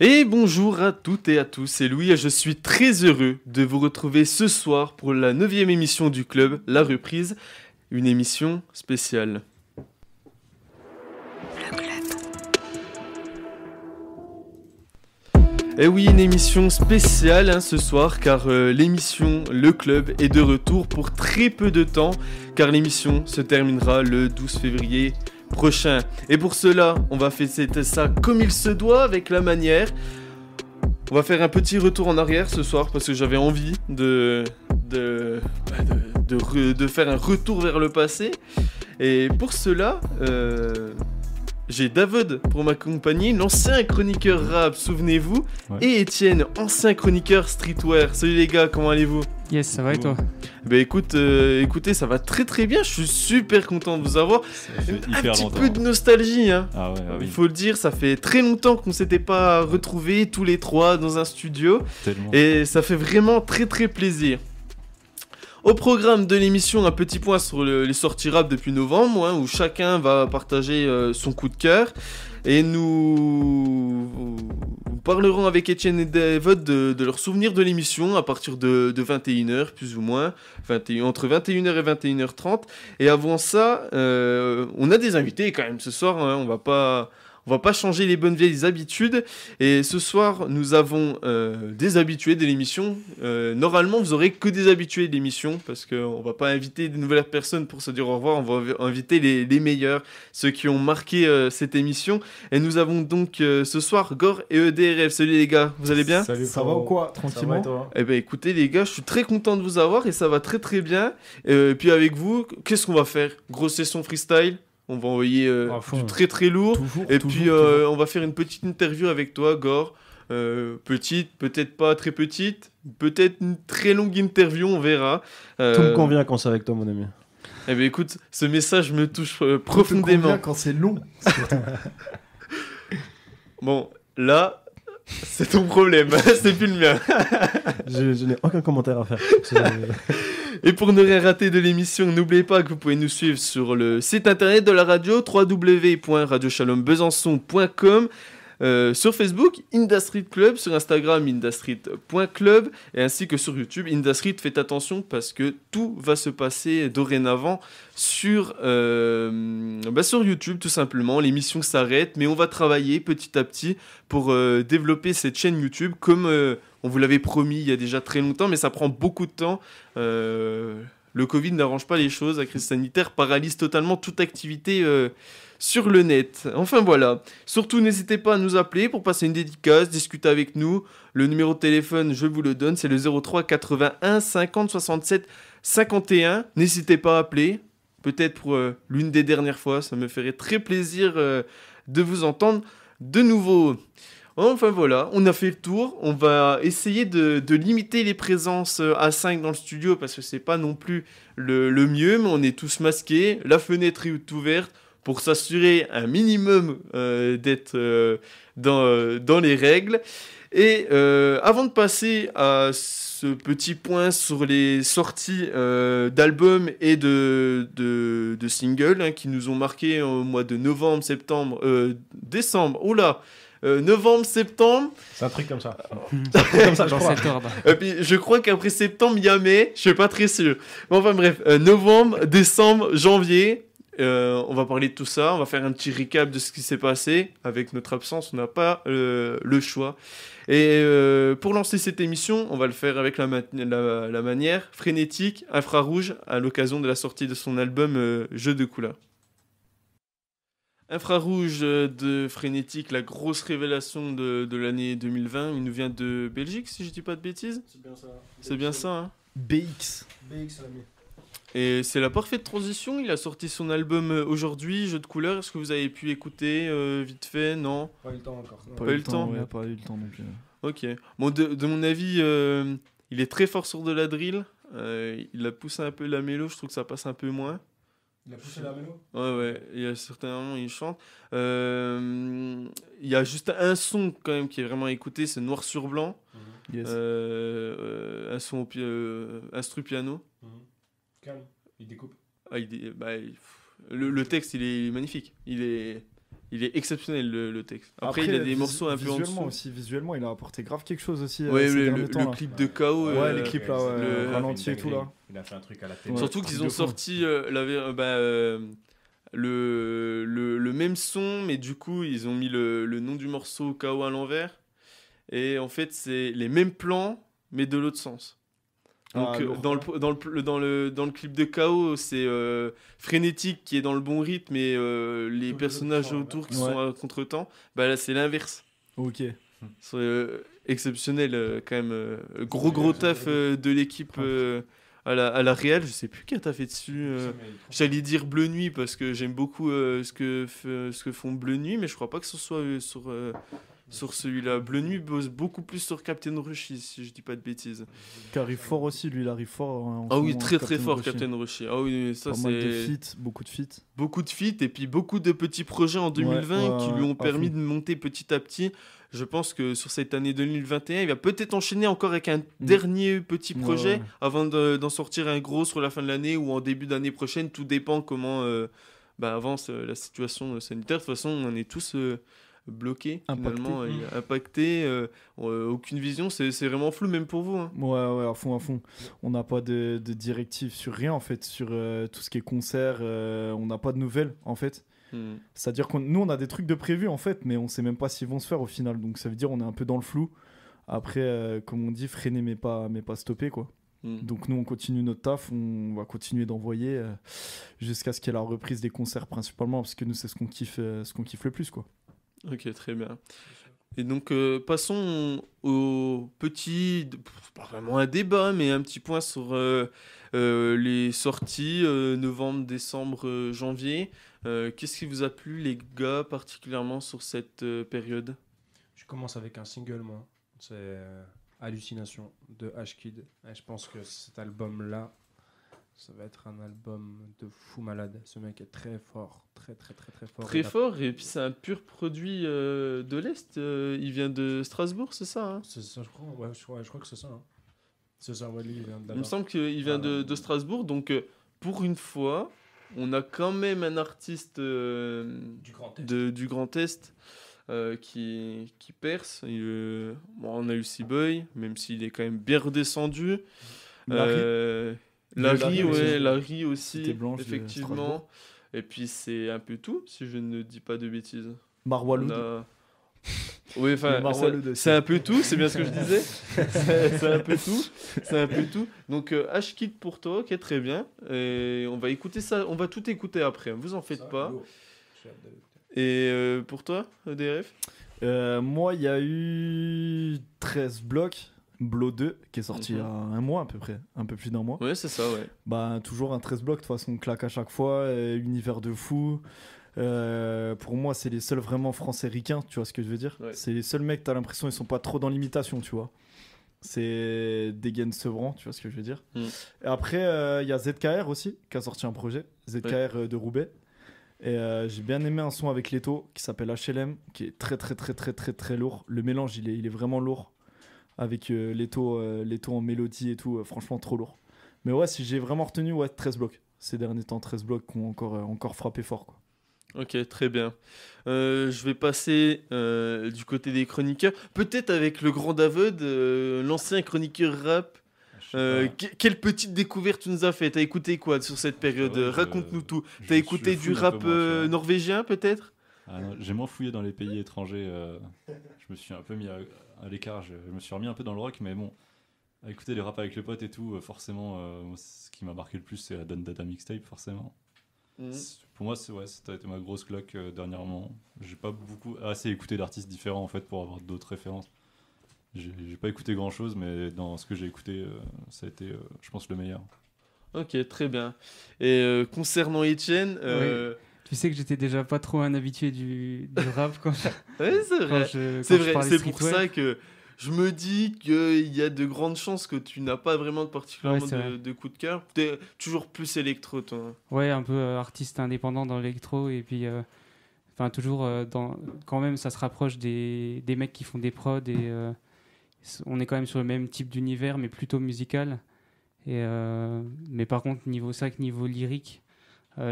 Et bonjour à toutes et à tous, c'est Louis et je suis très heureux de vous retrouver ce soir pour la 9e émission du club, La Reprise, une émission spéciale. Le club. Et oui, une émission spéciale ce soir car l'émission Le Club est de retour pour très peu de temps car l'émission se terminera le 12 février prochain. Et pour cela, on va fêter ça comme il se doit, avec la manière. On va faire un petit retour en arrière ce soir parce que j'avais envie de faire un retour vers le passé. Et pour cela, j'ai David pour m'accompagner, l'ancien chroniqueur rap, souvenez-vous, et Étienne, ancien chroniqueur streetwear. Salut les gars, comment allez-vous ? Yes, ça va et toi ? Bah écoutez, ça va très très bien, je suis super content de vous avoir. Un petit peu de nostalgie, hein. Ah ouais, oui. Il faut le dire, ça fait très longtemps qu'on ne s'était pas retrouvés tous les trois dans un studio. Tellement. Et ça fait vraiment très très plaisir. Au programme de l'émission, un petit point sur les sorties rap depuis novembre, où chacun va partager son coup de cœur. Et nous parlerons avec Étienne et David de leurs souvenirs de l'émission à partir de 21h, plus ou moins, entre 21h et 21h30. Et avant ça, on a des invités quand même ce soir, hein, on va pas changer les bonnes vieilles habitudes. Et ce soir, nous avons des habitués de l'émission. Normalement, vous aurez que des habitués de l'émission parce qu'on va pas inviter de nouvelles personnes pour se dire au revoir. On va inviter les meilleurs, ceux qui ont marqué cette émission. Et nous avons donc ce soir Gore et EDRF. Salut les gars, vous allez bien ? Salut, ça va ou quoi ? Tranquillement. Eh ben écoutez les gars, je suis très content de vous avoir et ça va très très bien. Puis avec vous, qu'est-ce qu'on va faire ? Grosse session freestyle ? On va envoyer du très très lourd. Puis on va faire une petite interview avec toi, Gore. Petite, peut-être pas très petite. Peut-être une très longue interview, on verra. Tout me convient quand c'est avec toi, mon ami. Eh bien écoute, ce message me touche Tout profondément. me convient quand c'est long. Bon, là, c'est ton problème. C'est plus le mien. Je n'ai aucun commentaire à faire. Et pour ne rien rater de l'émission, n'oubliez pas que vous pouvez nous suivre sur le site internet de la radio, www.radiochalombesançon.com, sur Facebook, Industry Club, sur Instagram, industry.club, et ainsi que sur YouTube, Industry. Faites attention parce que tout va se passer dorénavant sur YouTube, tout simplement. L'émission s'arrête, mais on va travailler petit à petit pour développer cette chaîne YouTube comme on vous l'avait promis il y a déjà très longtemps, mais ça prend beaucoup de temps. Le Covid n'arrange pas les choses. La crise sanitaire paralyse totalement toute activité sur le net. Enfin voilà. Surtout, n'hésitez pas à nous appeler pour passer une dédicace, discuter avec nous. Le numéro de téléphone, je vous le donne, c'est le 03 81 50 67 51. N'hésitez pas à appeler. Peut-être pour l'une des dernières fois. Ça me ferait très plaisir de vous entendre de nouveau. Enfin voilà, on a fait le tour. On va essayer de limiter les présences à 5 dans le studio parce que c'est pas non plus le mieux, mais on est tous masqués. La fenêtre est ouverte pour s'assurer un minimum d'être dans les règles. Et avant de passer à ce petit point sur les sorties d'albums et de singles qui nous ont marqué au mois de novembre, septembre, décembre. Oula! Novembre, septembre. C'est un truc comme ça. Je crois. Et puis, je crois qu'après septembre, il y a mai. Je suis pas très sûr. Mais enfin bref, novembre, décembre, janvier. On va parler de tout ça. On va faire un petit recap de ce qui s'est passé. Avec notre absence, on n'a pas le choix. Et pour lancer cette émission, on va le faire avec la manière frénétique, infrarouge, à l'occasion de la sortie de son album Jeux de couleurs. Infrarouge de Frénétique, la grosse révélation de l'année 2020. Il nous vient de Belgique, si je dis pas de bêtises. C'est bien ça. C'est bien ça, hein. BX, l'ami. Et c'est la parfaite transition. Il a sorti son album aujourd'hui, Jeux de couleurs. Est-ce que vous avez pu écouter vite fait ? Non ? Pas eu le temps encore. Pas eu le temps. Ouais, pas eu le temps non plus. Ok. Bon, de mon avis, il est très fort sur de la drill. Il a poussé un peu la mélo. Je trouve que ça passe un peu moins. Il a poussé la mélo ? Ouais, il y a certains moments il chante. Il y a juste un son quand même qui est vraiment écouté, c'est Noir sur Blanc. Yes. Un son instru piano. Calme, il découpe. Le texte il est magnifique. Il est il est exceptionnel le texte. Après, il y a des morceaux un peu en dessous. Visuellement, il a apporté grave quelque chose aussi. Ouais, ces derniers temps, le là. clip de KO. Ouais, les clips là, le ralenti et tout là. Il a fait un truc à la télé. Surtout qu'ils ont sorti le même son, mais du coup, ils ont mis le nom du morceau KO à l'envers. Et en fait, c'est les mêmes plans, mais de l'autre sens. Donc, dans le clip de KO, c'est Frénétique qui est dans le bon rythme et les personnages autour qui sont à contre-temps. Bah là, c'est l'inverse. Ok. C'est exceptionnel, quand même. Gros taf de l'équipe à la réal. Je sais plus qui a taffé dessus. J'allais dire Bleu Nuit parce que j'aime beaucoup ce que font Bleu Nuit, mais je crois pas que ce soit sur celui-là. Bleu Nuit bosse beaucoup plus sur Captain Rush, si je dis pas de bêtises. Qui arrive fort aussi, lui, il arrive fort. Ah oui, très fort, Captain Rush. Ah oui, ça c'est. Pas mal de feats, beaucoup de feats. Beaucoup de feats et puis beaucoup de petits projets en 2020 qui lui ont permis de monter petit à petit. Je pense que sur cette année 2021, il va peut-être enchaîner encore avec un dernier petit projet avant d'en sortir un gros sur la fin de l'année ou en début d'année prochaine. Tout dépend comment avance la situation sanitaire. De toute façon, on est tous bloqués, finalement, impactés. Aucune vision, c'est vraiment flou, même pour vous. Hein. Ouais, à fond. On n'a pas de directive sur rien, en fait. Sur tout ce qui est concert, on n'a pas de nouvelles, en fait. C'est-à-dire que nous on a des trucs de prévus en fait, mais on sait même pas s'ils vont se faire au final, donc ça veut dire on est un peu dans le flou. Après comme on dit, freiner mais pas stopper quoi. Donc nous on continue notre taf, on va continuer d'envoyer jusqu'à ce qu'il y ait la reprise des concerts principalement, parce que nous c'est ce qu'on kiffe le plus quoi. Ok, très bien. Et donc passons au petit, pas vraiment un débat, mais un petit point sur les sorties novembre, décembre, janvier. Qu'est-ce qui vous a plu les gars particulièrement sur cette période? Je commence avec un single moi, c'est Hallucination de H-Kid. Et je pense que cet album-là, ça va être un album de fou malade. Ce mec est très fort, très fort. Très fort, et puis c'est un pur produit de l'Est. Il vient de Strasbourg, c'est ça hein? C'est ça, je crois. Ouais, je crois que c'est ça. Hein. C'est ça, ouais, lui, il vient de là-bas. Il me semble qu'il vient de Strasbourg, donc pour une fois, on a quand même un artiste du Grand Est qui perce. On a eu C-Boy, même s'il est quand même bien redescendu. Larry aussi, Blanche, effectivement. Et puis c'est un peu tout, si je ne dis pas de bêtises. Marwaloud. Oui, enfin, c'est un peu tout, c'est bien ce que je disais. c'est un peu tout. Donc H-Kid pour toi, ok, très bien. Et on va écouter ça, on va tout écouter après, vous en faites pas. Et pour toi, EDF? Moi, il y a eu 13 blocs. Blo 2 qui est sorti il y a un mois à peu près, un peu plus d'un mois. Ouais, c'est ça, ouais. Bah, toujours un 13 blocs, de toute façon, on claque à chaque fois, univers de fou. Pour moi, c'est les seuls vraiment français ricains, tu vois ce que je veux dire? C'est les seuls mecs, t'as l'impression, ils sont pas trop dans l'imitation, tu vois. C'est Dégaine Sevran, tu vois ce que je veux dire? Et après, il y a ZKR aussi, qui a sorti un projet, ZKR de Roubaix. Et j'ai bien aimé un son avec Leto qui s'appelle HLM, qui est très lourd. Le mélange, il est vraiment lourd. Avec Leto en mélodie et tout, franchement trop lourd. Mais ouais, si j'ai vraiment retenu, 13 blocs. Ces derniers temps, 13 blocs qui ont encore frappé fort, quoi. Ok, très bien. Je vais passer du côté des chroniqueurs. Peut-être avec le grand David, l'ancien chroniqueur rap. Quelle petite découverte tu nous as fait? T'as écouté quoi sur cette période? Raconte-nous tout. T'as écouté du rap norvégien peut-être? J'ai moins fouillé dans les pays étrangers. Je me suis un peu mis à l'écart. Je me suis remis un peu dans le rock, mais bon, à écouter les rap avec les potes et tout, forcément, ce qui m'a marqué le plus, c'est la Don Dada mixtape, forcément. Pour moi, ça a été ma grosse claque dernièrement. J'ai pas assez écouté d'artistes différents en fait pour avoir d'autres références. J'ai pas écouté grand chose, mais dans ce que j'ai écouté, ça a été, je pense, le meilleur. Ok, très bien. Et concernant Etienne, oui. Tu sais que j'étais déjà pas trop un habitué du rap quand oui, c'est vrai. C'est pour ça que je me dis qu'il y a de grandes chances que tu n'as pas vraiment particulièrement de coup de cœur. T'es toujours plus électro, toi. Ouais, un peu artiste indépendant dans l'électro, et puis toujours quand même ça se rapproche des mecs qui font des prods, et on est quand même sur le même type d'univers, mais plutôt musical. Et mais par contre, niveau lyrique,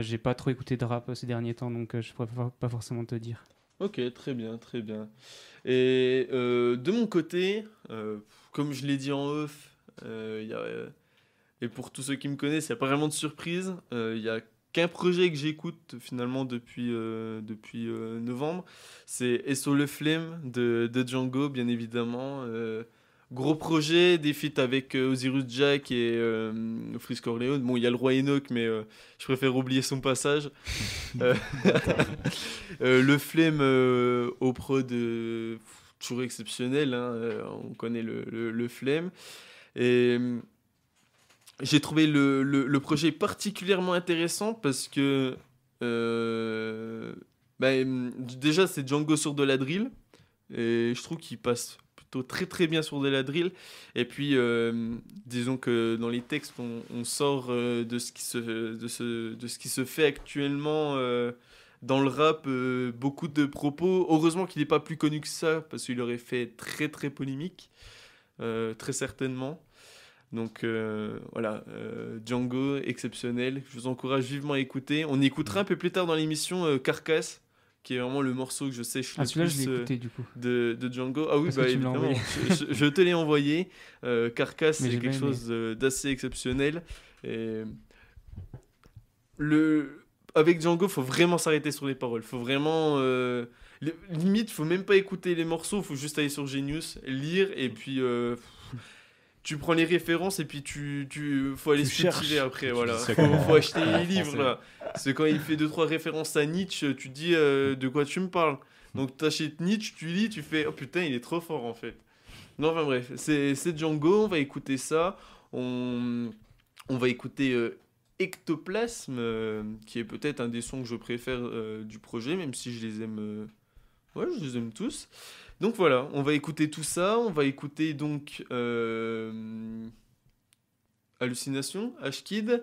J'ai pas trop écouté de rap ces derniers temps, donc je pourrais pas forcément te dire. Ok, très bien, très bien. Et de mon côté, comme je l'ai dit en off, et pour tous ceux qui me connaissent, il n'y a pas vraiment de surprise. Il n'y a qu'un projet que j'écoute finalement depuis novembre. C'est SO Le Flemme de Django, bien évidemment. Gros projet, des feats avec Osiris Jack et Freeze Corleone. Bon, il y a le roi Enoch, mais je préfère oublier son passage. Euh, Le Flemme au prod toujours exceptionnel, hein, on connaît le Flemme. Et j'ai trouvé le projet particulièrement intéressant parce que déjà c'est Django sur de la drill et je trouve qu'il passe plutôt très très bien sur de la drill. Et puis disons que dans les textes on sort de ce qui se fait actuellement dans le rap, beaucoup de propos. Heureusement qu'il n'est pas plus connu que ça parce qu'il aurait fait très très polémique, très certainement. Donc voilà, Django, exceptionnel. Je vous encourage vivement à écouter. On écoutera un peu plus tard dans l'émission Carcasse, qui est vraiment le morceau que je sèche le celui-là, plus je l'ai écouté du coup. de Django. Ah oui, Parce que tu me l'as évidemment, envoyé. je te l'ai envoyé. Carcasse, Mais c'est j'ai quelque bien chose d'assez exceptionnel. Et avec Django, faut vraiment s'arrêter sur les paroles. Faut vraiment... limite, faut même pas écouter les morceaux, faut juste aller sur Genius, lire, et puis... tu prends les références et puis faut aller se cultiver après, voilà. Faut acheter les livres, là. C'est quand il fait 2-3 références à Nietzsche, tu te dis de quoi tu me parles. Donc t'achètes Nietzsche, tu lis, tu fais oh putain, il est trop fort en fait. Non, enfin bref, c'est Django, on va écouter ça. On va écouter Ectoplasme, qui est peut-être un des sons que je préfère du projet, même si je les aime. Ouais, je les aime tous. Donc voilà, on va écouter tout ça. On va écouter donc Hallucination, H-Kid,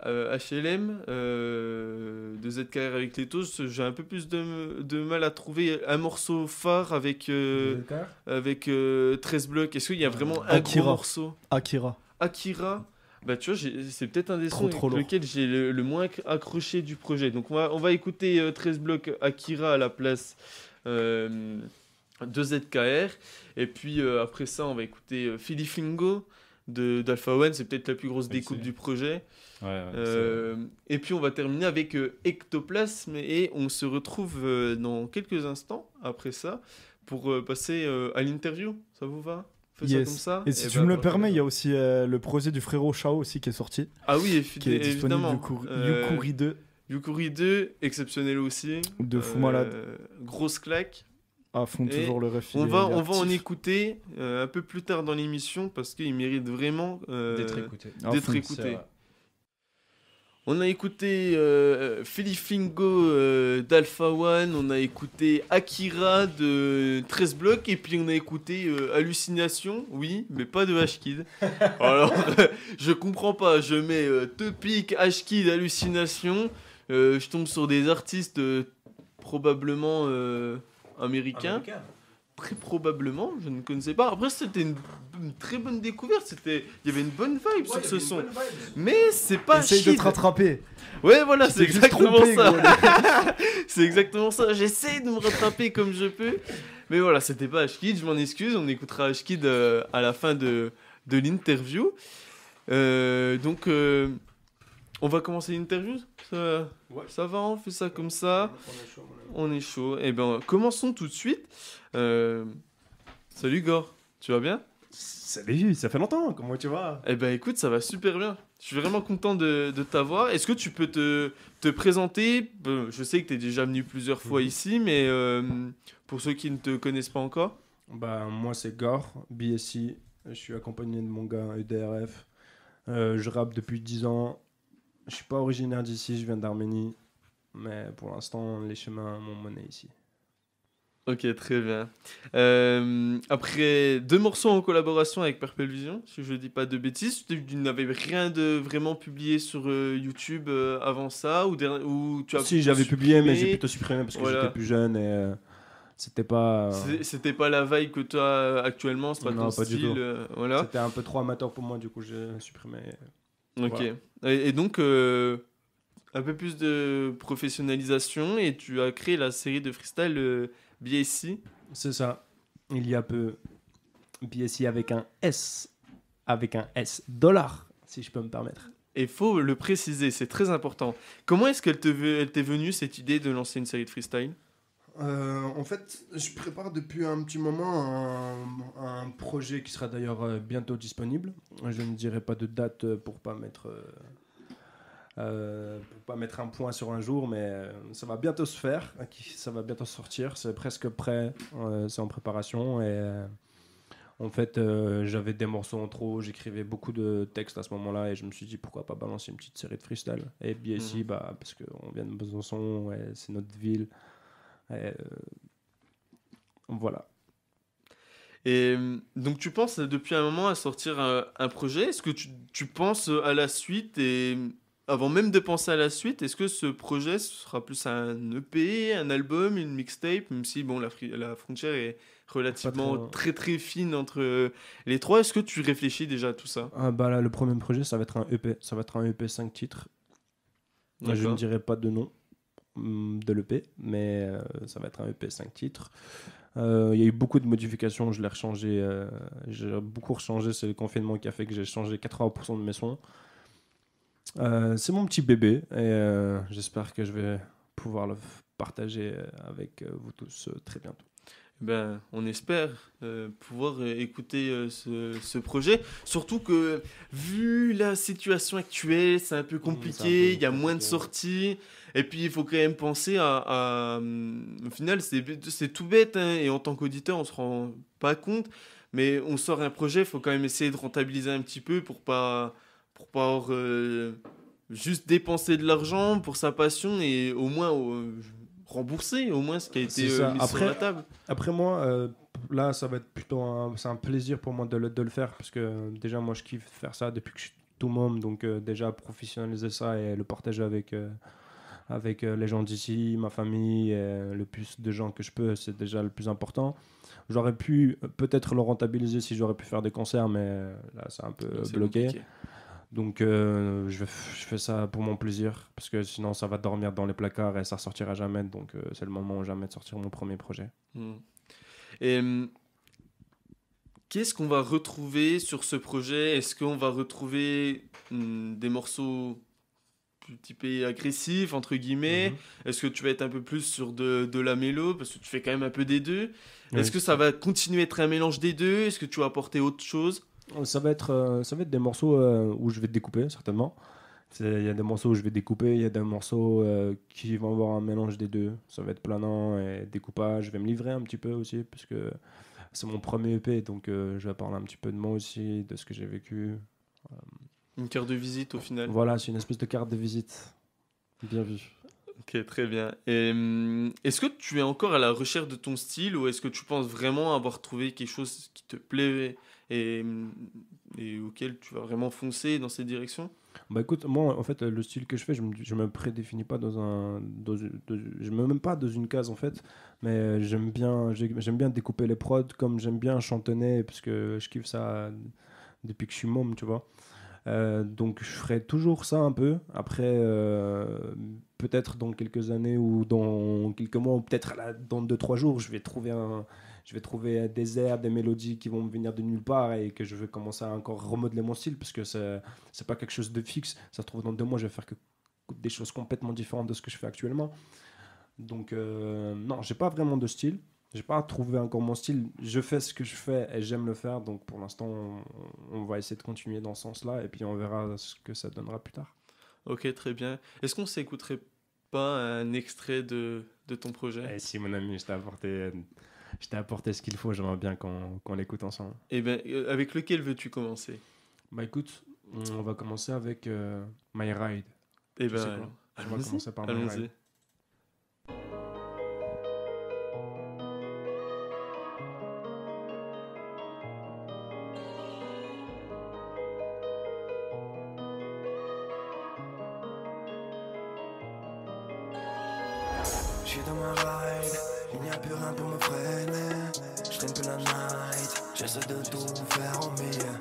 HLM, de ZKR avec les Toes. J'ai un peu plus de mal à trouver un morceau phare avec 13 blocs. Est-ce qu'il y a vraiment un gros morceau? Akira. Bah tu vois, c'est peut-être un des sons avec lequel j'ai le moins accroché du projet. Donc on va écouter 13 blocs Akira à la place de ZKR. Et puis après ça, on va écouter Philly Fingo d'Alpha One. C'est peut-être la plus grosse découpe du projet. Et puis on va terminer avec Ectoplasme. Et on se retrouve dans quelques instants après ça pour passer à l'interview. Ça vous va? Yes. Ça comme ça. Et si tu me le permets, il y a aussi le projet du frérot Shao aussi qui est sorti. Ah oui, qui est disponible, Yukuri 2. Yukuri 2, exceptionnel aussi. De fou malade. Grosse claque. À fond, toujours le ref. On va en écouter un peu plus tard dans l'émission parce qu'il mérite vraiment d'être écouté. On a écouté Philly Fingo d'Alpha One, on a écouté Akira de 13 blocs et puis on a écouté Hallucination, oui, mais pas de H-Kid. Alors, je comprends pas, je mets Topic, H-Kid, Hallucination, je tombe sur des artistes probablement américains. Très probablement, je ne connaissais pas. Après, c'était une très bonne découverte. Il y avait une bonne vibe sur ce son. Mais c'est pas Essaye de te rattraper. Ouais, voilà, c'est exactement ça. C'est exactement ça. J'essaie de me rattraper comme je peux. Mais voilà, c'était pas H-Kid, je m'en excuse. On écoutera H-Kid à la fin de l'interview. Donc, on va commencer l'interview. Ça va, on fait ça comme ça. On est chaud. Eh ben, commençons tout de suite. Salut Gore, tu vas bien? Salut, ça fait longtemps, comment tu vas? Eh ben écoute, ça va super bien. Je suis vraiment content de t'avoir. Est-ce que tu peux te présenter? Je sais que tu es déjà venu plusieurs fois ici, mais pour ceux qui ne te connaissent pas encore. Moi c'est Gore, BSC. Je suis accompagné de mon gars EDRF. Je rappe depuis 10 ans. Je suis pas originaire d'ici, je viens d'Arménie. Mais pour l'instant, les chemins m'ont mené ici. Ok, très bien. Après 2 morceaux en collaboration avec Purple Vision, si je dis pas de bêtises, tu n'avais rien de vraiment publié sur YouTube avant ça ou tu as Si, j'avais publié, mais j'ai plutôt supprimé parce que j'étais plus jeune et c'était pas... C'était pas la vibe que tu as actuellement, c'est pas ton style. Du tout. Voilà. C'était un peu trop amateur pour moi, du coup j'ai supprimé. Ok. Voilà. Et donc... un peu plus de professionnalisation et tu as créé la série de freestyle BSC. C'est ça. Il y a peu BSC avec un S dollar, si je peux me permettre. Et il faut le préciser, c'est très important. Comment est-ce qu'elle t'est venue cette idée de lancer une série de freestyle ? En fait, je prépare depuis un petit moment un projet qui sera d'ailleurs bientôt disponible. Je ne dirai pas de date pour pas mettre un point sur un jour, mais ça va bientôt se faire, ça va bientôt sortir, c'est presque prêt, c'est en préparation et en fait j'avais des morceaux en trop, j'écrivais beaucoup de textes à ce moment-là et je me suis dit pourquoi pas balancer une petite série de freestyle. Et BSC, parce qu'on vient de Besançon, et c'est notre ville. Et voilà. Et donc tu penses depuis un moment à sortir un projet. Est-ce que tu penses à la suite et avant même de penser à la suite, est-ce que ce projet sera plus un EP, un album, une mixtape, même si bon, la frontière est relativement très très fine entre les trois. Est-ce que tu réfléchis déjà à tout ça ? Là, le premier projet, ça va être un EP. Ça va être un EP 5 titres. D'accord. Je ne dirai pas de nom de l'EP, mais ça va être un EP 5 titres. Il y a eu beaucoup de modifications, je l'ai rechangé, j'ai beaucoup rechangé, c'est le confinement qui a fait que j'ai changé 80% de mes sons. C'est mon petit bébé et j'espère que je vais pouvoir le partager avec vous tous très bientôt. Ben, on espère pouvoir écouter ce projet. Surtout que, vu la situation actuelle, c'est un peu compliqué, il y a moins de sorties. Et puis, il faut quand même penser au final, c'est tout bête. Hein, et en tant qu'auditeur, on ne se rend pas compte. Mais on sort un projet, il faut quand même essayer de rentabiliser un petit peu pour pas avoir, juste dépenser de l'argent pour sa passion et au moins... rembourser au moins ce qui a été mis sur la table. Après moi, là ça va être plutôt c'est un plaisir pour moi de le faire parce que déjà moi je kiffe faire ça depuis que je suis tout môme, donc déjà professionnaliser ça et le partager avec les gens d'ici, ma famille, le plus de gens que je peux, c'est déjà le plus important. J'aurais pu peut-être le rentabiliser si j'aurais pu faire des concerts, mais là c'est un peu bloqué. Compliqué. Donc je fais ça pour mon plaisir parce que sinon ça va dormir dans les placards et ça sortira jamais, donc c'est le moment jamais de sortir mon premier projet. Et qu'est-ce qu'on va retrouver sur ce projet ? Est-ce qu'on va retrouver des morceaux plus typés agressifs entre guillemets ? Est-ce que tu vas être un peu plus sur de la mélo parce que tu fais quand même un peu des deux ? Est-ce que ça va continuer à être un mélange des deux ? Est-ce que tu vas apporter autre chose ? Ça va être des morceaux où je vais découper, certainement. Il y a des morceaux où je vais découper, il y a des morceaux qui vont avoir un mélange des deux. Ça va être planant et découpage. Je vais me livrer un petit peu aussi, parce que c'est mon premier EP, donc je vais parler un petit peu de moi aussi, de ce que j'ai vécu. Une carte de visite au final. Voilà, c'est une espèce de carte de visite. Bien vu. Ok, très bien. Et est-ce que tu es encore à la recherche de ton style ou est-ce que tu penses vraiment avoir trouvé quelque chose qui te plaît et auquel tu vas vraiment foncer dans cette direction ? Bah écoute, moi en fait le style que je fais, je me prédéfinis pas je me mets même pas dans une case en fait, mais j'aime bien découper les prods comme j'aime bien chantonner parce que je kiffe ça depuis que je suis môme, tu vois. Donc je ferai toujours ça un peu. Après peut-être dans quelques années ou dans quelques mois ou peut-être dans 2-3 jours je vais trouver des airs, des mélodies qui vont me venir de nulle part et que je vais commencer à encore remodeler mon style parce que c'est pas quelque chose de fixe. Ça se trouve dans 2 mois je vais faire des choses complètement différentes de ce que je fais actuellement. Donc non, j'ai pas vraiment de style. J'ai pas trouvé encore mon style. Je fais ce que je fais et j'aime le faire. Donc pour l'instant, on va essayer de continuer dans ce sens-là et puis on verra ce que ça donnera plus tard. Ok, très bien. Est-ce qu'on s'écouterait pas un extrait de ton projet ? Et si mon ami, je t'ai apporté ce qu'il faut. J'aimerais bien qu'on l'écoute ensemble. Et ben, avec lequel veux-tu commencer ? Bah écoute, on va commencer avec My Ride. Et ben, on va commencer par My Ride. J'suis dans ma ride, il n'y a plus rien pour me freiner. J'traîne plus la night, j'essaie de tout faire en mieux.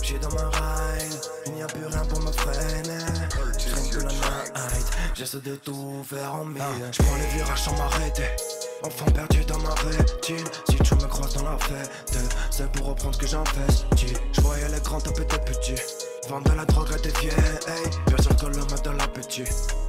J'suis dans ma ride, il n'y a plus rien pour me freiner. Je traîne que la night, j'essaie de tout faire en mille. Je prends les virages sans m'arrêter. Enfant perdu dans ma rétine. Si tu me croises dans la fête, c'est pour reprendre ce que j'investis. Je voyais les grands taper des petits. Vendre de la drogue à des vieilles. Bien sûr que l'homme a de l'appétit.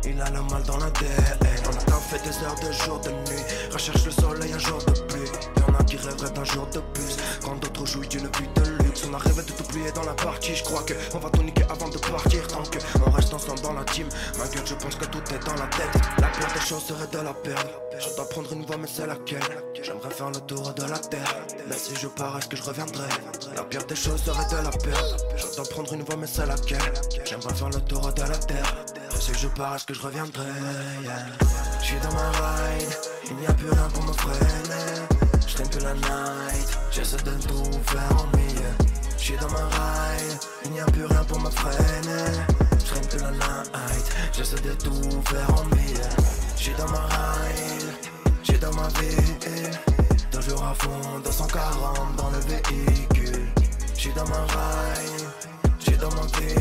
Il a le mal dans l'ADN. On a tant fait des heures de jour, de nuit. Recherche le soleil un jour de pluie. Y'en a qui rêveraient d'un jour de plus. Quand d'autres jouissent d'une vie de luxe. On a rêvé de tout plier dans la partie. Je crois que on va tout niquer avant de partir. Tant que on reste ensemble dans la team. Ma gueule, je pense que tout est dans la tête. La pire des choses serait de la perdre. Je dois prendre une voie mais c'est laquelle. J'aimerais faire le tour de la terre. Mais si je pars est-ce que je reviendrai? La pire des choses serait de la perdre. Je dois prendre une voie mais c'est laquelle. J'aimerais faire le tour de la terre. Mais si je pars est-ce que je reviendrai? Je suis dans ma ride. Il n'y a plus rien pour me freiner. Je traîne que la night. J'essaie de tout faire en mille. Je suis dans ma ride. Il n'y a plus rien pour me freiner. Je traîne que la night. J'essaie de tout faire en mille. J'suis dans ma ride, j'suis dans ma vie. Toujours à fond, 240 dans le véhicule. J'suis dans ma ride, j'suis dans ma vie.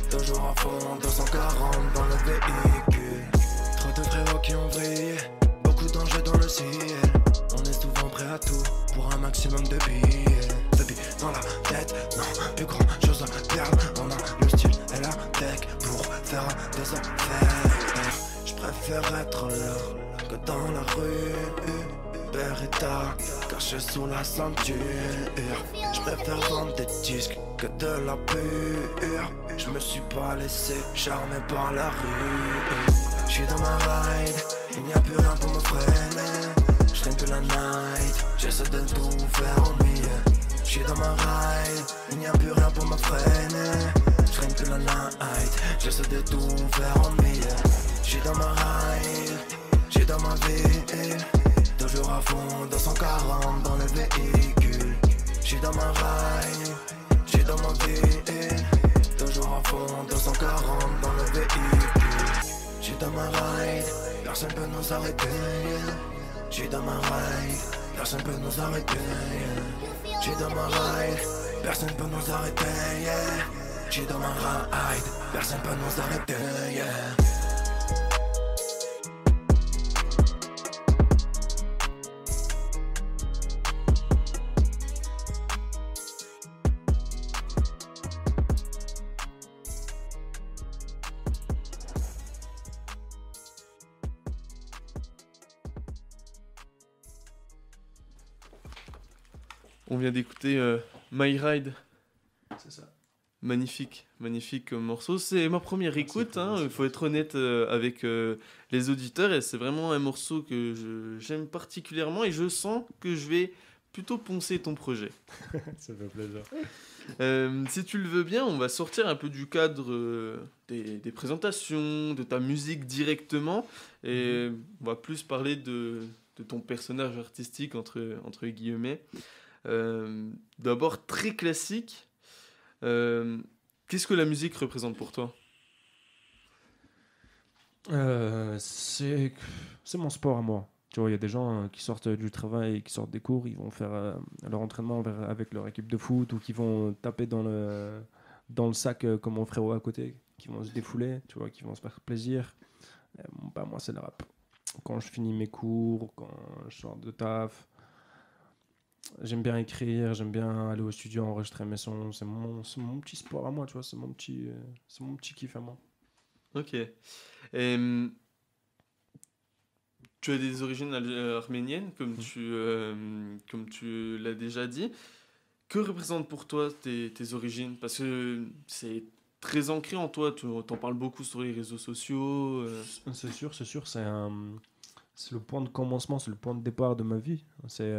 Toujours à fond, 240 dans le véhicule. Trop de très hauts qui ont brillé, beaucoup d'enjeux dans le ciel. On est souvent prêt à tout, pour un maximum de billets. Baby dans la tête, non, plus grand chose à perdre. On a le style et la tech pour faire des affaires. Je préfère être là que dans la rue. Beretta, caché sous la ceinture. Je préfère vendre des disques que de la pure. Je me suis pas laissé charmer par la rue. Je suis dans ma ride, il n'y a plus rien pour me freiner. Je traîne que la night, j'essaie de tout faire en mille. Je suis dans ma ride, il n'y a plus rien pour me freiner. Je traîne que la night, j'essaie de tout faire en mille. J'suis dans ma ride, j'suis dans ma vie. Toujours à fond, 240 dans le véhicule. J'suis dans ma ride, j'suis dans ma vie. Toujours à fond, 240 dans le véhicule. J'suis dans ma ride, personne peut nous arrêter. J'suis dans ma ride, personne peut nous arrêter. J'suis dans ma ride, personne peut nous arrêter. J'suis dans ma ride, personne peut nous arrêter. On vient d'écouter My Ride. C'est ça. Magnifique, magnifique morceau. C'est ma première écoute, il faut être honnête avec les auditeurs. Et c'est vraiment un morceau que j'aime particulièrement et je sens que je vais plutôt poncer ton projet. Ça fait plaisir. Si tu le veux bien, on va sortir un peu du cadre des présentations, de ta musique directement. Et on va plus parler de ton personnage artistique, entre guillemets. D'abord, très classique. Qu'est-ce que la musique représente pour toi? C'est mon sport à moi. Tu vois, il y a des gens qui sortent du travail et qui sortent des cours, ils vont faire leur entraînement avec leur équipe de foot ou qui vont taper dans le sac comme mon frérot à côté, qui vont se défouler, tu vois, qui vont se faire plaisir. Moi, c'est le rap. Quand je finis mes cours, quand je sors de taf, j'aime bien écrire, j'aime bien aller au studio enregistrer mes sons. C'est mon petit sport à moi, tu vois, c'est mon petit kiff à moi. Ok. Tu as des origines arméniennes, comme tu l'as déjà dit. Que représentent pour toi tes origines? Parce que c'est très ancré en toi, tu en parles beaucoup sur les réseaux sociaux. C'est sûr, c'est le point de commencement, c'est le point de départ de ma vie. C'est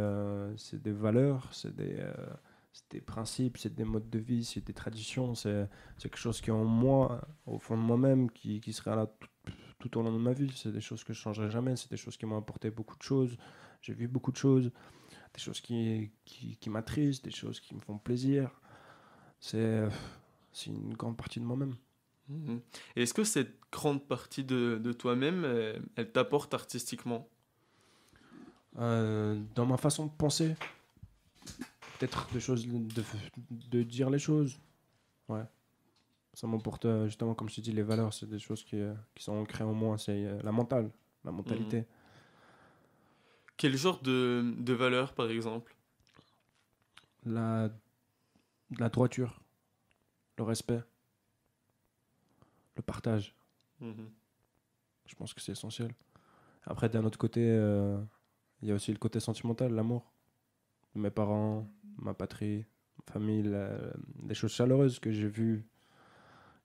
des valeurs, c'est des principes, c'est des modes de vie, c'est des traditions. C'est quelque chose qui est en moi, au fond de moi-même, qui sera là tout au long de ma vie. C'est des choses que je ne changerai jamais, c'est des choses qui m'ont apporté beaucoup de choses. J'ai vu beaucoup de choses, des choses qui m'attristent, des choses qui me font plaisir. C'est une grande partie de moi-même. Et est-ce que cette grande partie de toi-même, elle t'apporte artistiquement? Dans ma façon de penser, peut-être des choses de dire les choses. Ouais. Ça m'emporte, justement, comme je te dis, les valeurs, c'est des choses qui sont ancrées en moi. C'est la mentalité. Quel genre de valeur, par exemple? La droiture, le respect, le partage. Mhm. Je pense que c'est essentiel. Après, d'un autre côté, il y a aussi le côté sentimental, l'amour. Mes parents, ma patrie, ma famille, les choses chaleureuses que j'ai vues,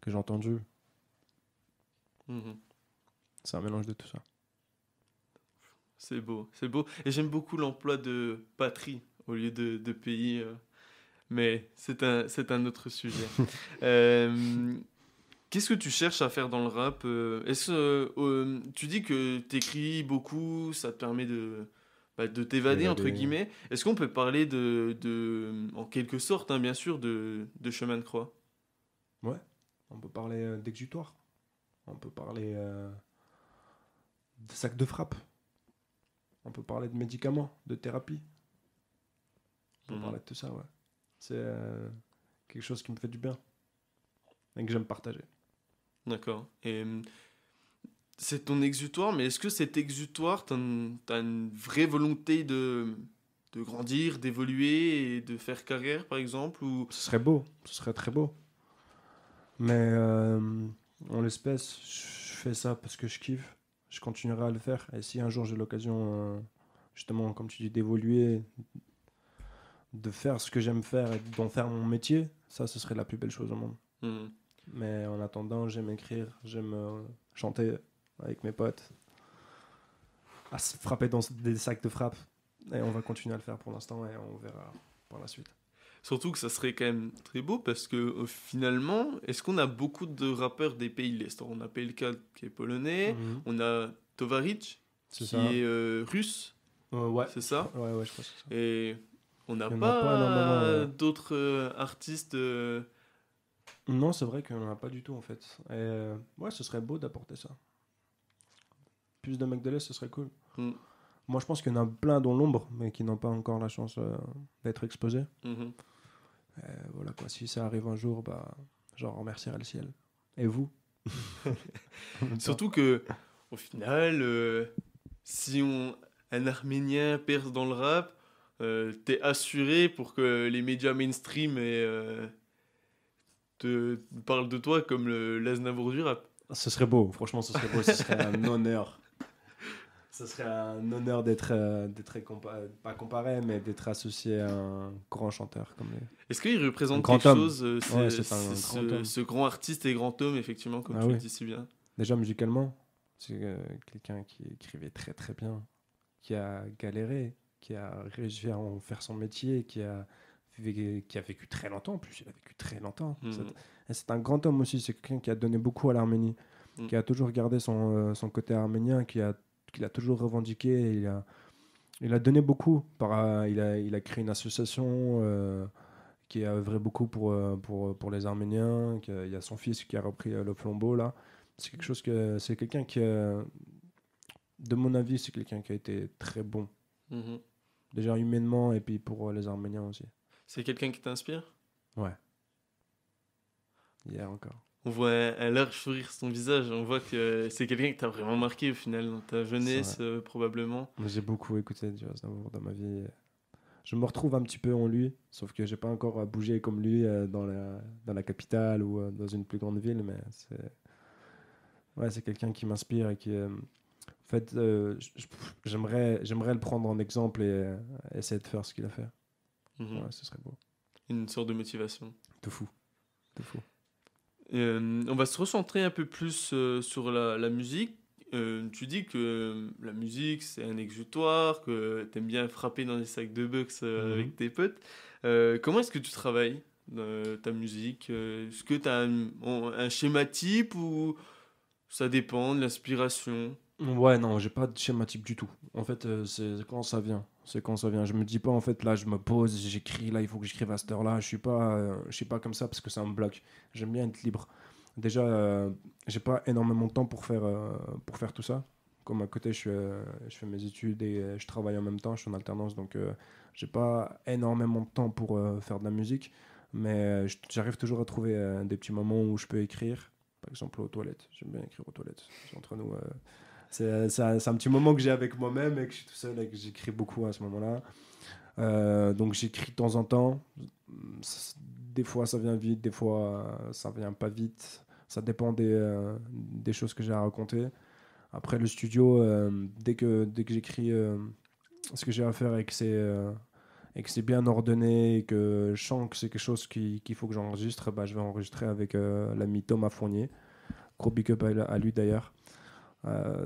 que j'ai entendues. Mhm. C'est un mélange de tout ça. C'est beau, c'est beau. Et j'aime beaucoup l'emploi de patrie au lieu de pays. Mais c'est un autre sujet. Euh, Qu'est-ce que tu cherches à faire dans le rap? Tu dis que t'écris beaucoup, ça te permet de t'évader, entre M'évader. guillemets. Est-ce qu'on peut parler en quelque sorte, hein, bien sûr, de chemin de croix? Ouais, on peut parler d'exutoire. On peut parler de sac de frappe. On peut parler de médicaments, de thérapie. On peut Mhm. parler de tout ça, ouais. C'est quelque chose qui me fait du bien et que j'aime partager. D'accord. Et c'est ton exutoire, mais est-ce que cet exutoire, t'as une vraie volonté de grandir, d'évoluer et de faire carrière, par exemple, ou... Ce serait beau, ce serait très beau. Mais en l'espèce, je fais ça parce que je kiffe. Je continuerai à le faire. Et si un jour j'ai l'occasion, justement, comme tu dis, d'évoluer, de faire ce que j'aime faire et d'en faire mon métier, ça, ce serait la plus belle chose au monde. Mhm. Mais en attendant, j'aime écrire, j'aime chanter avec mes potes, à se frapper dans des sacs de frappe. Et on va continuer à le faire pour l'instant et on verra par la suite. Surtout que ça serait quand même très beau parce que finalement, est-ce qu'on a beaucoup de rappeurs des pays de l'Est? On a PLK qui est polonais, on a Tovaric C'est qui ça. est russe, Ouais. c'est ça? Ouais, je crois que c'est ça. Et on n'a Il y en a pas énormément, pas ouais. d'autres artistes. Non, c'est vrai qu'on n'en a pas du tout en fait. Et ouais, ce serait beau d'apporter ça. Plus de mecs de l'Est, ce serait cool. Mm. Moi, je pense qu'il y en a plein dans l'ombre, mais qui n'ont pas encore la chance d'être exposés. Mhm. Voilà quoi, si ça arrive un jour, bah, j'en remercierai le ciel. Et vous? Surtout que, au final, si un Arménien perce dans le rap, t'es assuré pour que les médias mainstream te parlent de toi comme l'Aznavour du rap. Ce serait beau, franchement, ce serait beau, ce serait un honneur. Ce serait un honneur d'être pas comparé, mais d'être associé à un grand chanteur comme lui. Est-ce qu'il Un représente grand quelque homme. chose, Ouais, c'est un grand homme. ce grand artiste et grand homme, effectivement, comme Ah tu oui. le dis si bien? Déjà musicalement, c'est quelqu'un qui écrivait très très bien, qui a galéré, qui a réussi à en faire son métier, qui a vécu très longtemps. En plus, il a vécu très longtemps. Mhm. C'est un grand homme aussi, c'est quelqu'un qui a donné beaucoup à l'Arménie, qui a toujours gardé son côté arménien, qu'il a toujours revendiqué. Il a donné beaucoup. Il a créé une association qui a œuvré beaucoup pour les Arméniens. Il y a son fils qui a repris le flambeau là. C'est quelqu'un qui, de mon avis, c'est quelqu'un qui a été très bon. Mhm. Déjà humainement et puis pour les Arméniens aussi. C'est quelqu'un qui t'inspire? Ouais. Hier encore. On voit un large sourire sur ton visage, on voit que c'est quelqu'un qui t'a vraiment marqué au final dans ta jeunesse, probablement. J'ai beaucoup écouté du Aznavour dans ma vie. Je me retrouve un petit peu en lui, sauf que j'ai pas encore bougé comme lui dans la capitale ou dans une plus grande ville, mais c'est quelqu'un qui m'inspire et qui en fait j'aimerais le prendre en exemple et essayer de faire ce qu'il a fait. Mhm. Ouais, ce serait beau. Une sorte de motivation. Tout fou. On va se recentrer un peu plus sur la musique. Tu dis que la musique c'est un exutoire, que t'aimes bien frapper dans des sacs de box avec tes potes. Comment est-ce que tu travailles ta musique? Est-ce que t'as un schéma type ou ça dépend de l'inspiration? Ouais, non, j'ai pas de schéma type du tout. En fait, c'est quand ça vient. C'est quand ça vient. Je me dis pas, en fait, là, je me pose, j'écris, là, il faut que j'écrive à cette heure-là. Je suis pas comme ça parce que ça me bloque. J'aime bien être libre. Déjà, j'ai pas énormément de temps pour faire tout ça. Comme à côté, je fais mes études et je travaille en même temps, je suis en alternance, donc j'ai pas énormément de temps pour faire de la musique. Mais j'arrive toujours à trouver des petits moments où je peux écrire. Par exemple, aux toilettes. J'aime bien écrire aux toilettes. C'est entre nous. C'est un petit moment que j'ai avec moi-même et que je suis tout seul et que j'écris beaucoup à ce moment-là. Donc j'écris de temps en temps. Des fois ça vient vite, des fois ça vient pas vite. Ça dépend des choses que j'ai à raconter. Après le studio, dès que j'écris ce que j'ai à faire et que c'est bien ordonné et que je sens que c'est quelque chose qu'il faut que j'enregistre, je vais enregistrer avec l'ami Thomas Fournier. Gros big up à lui d'ailleurs.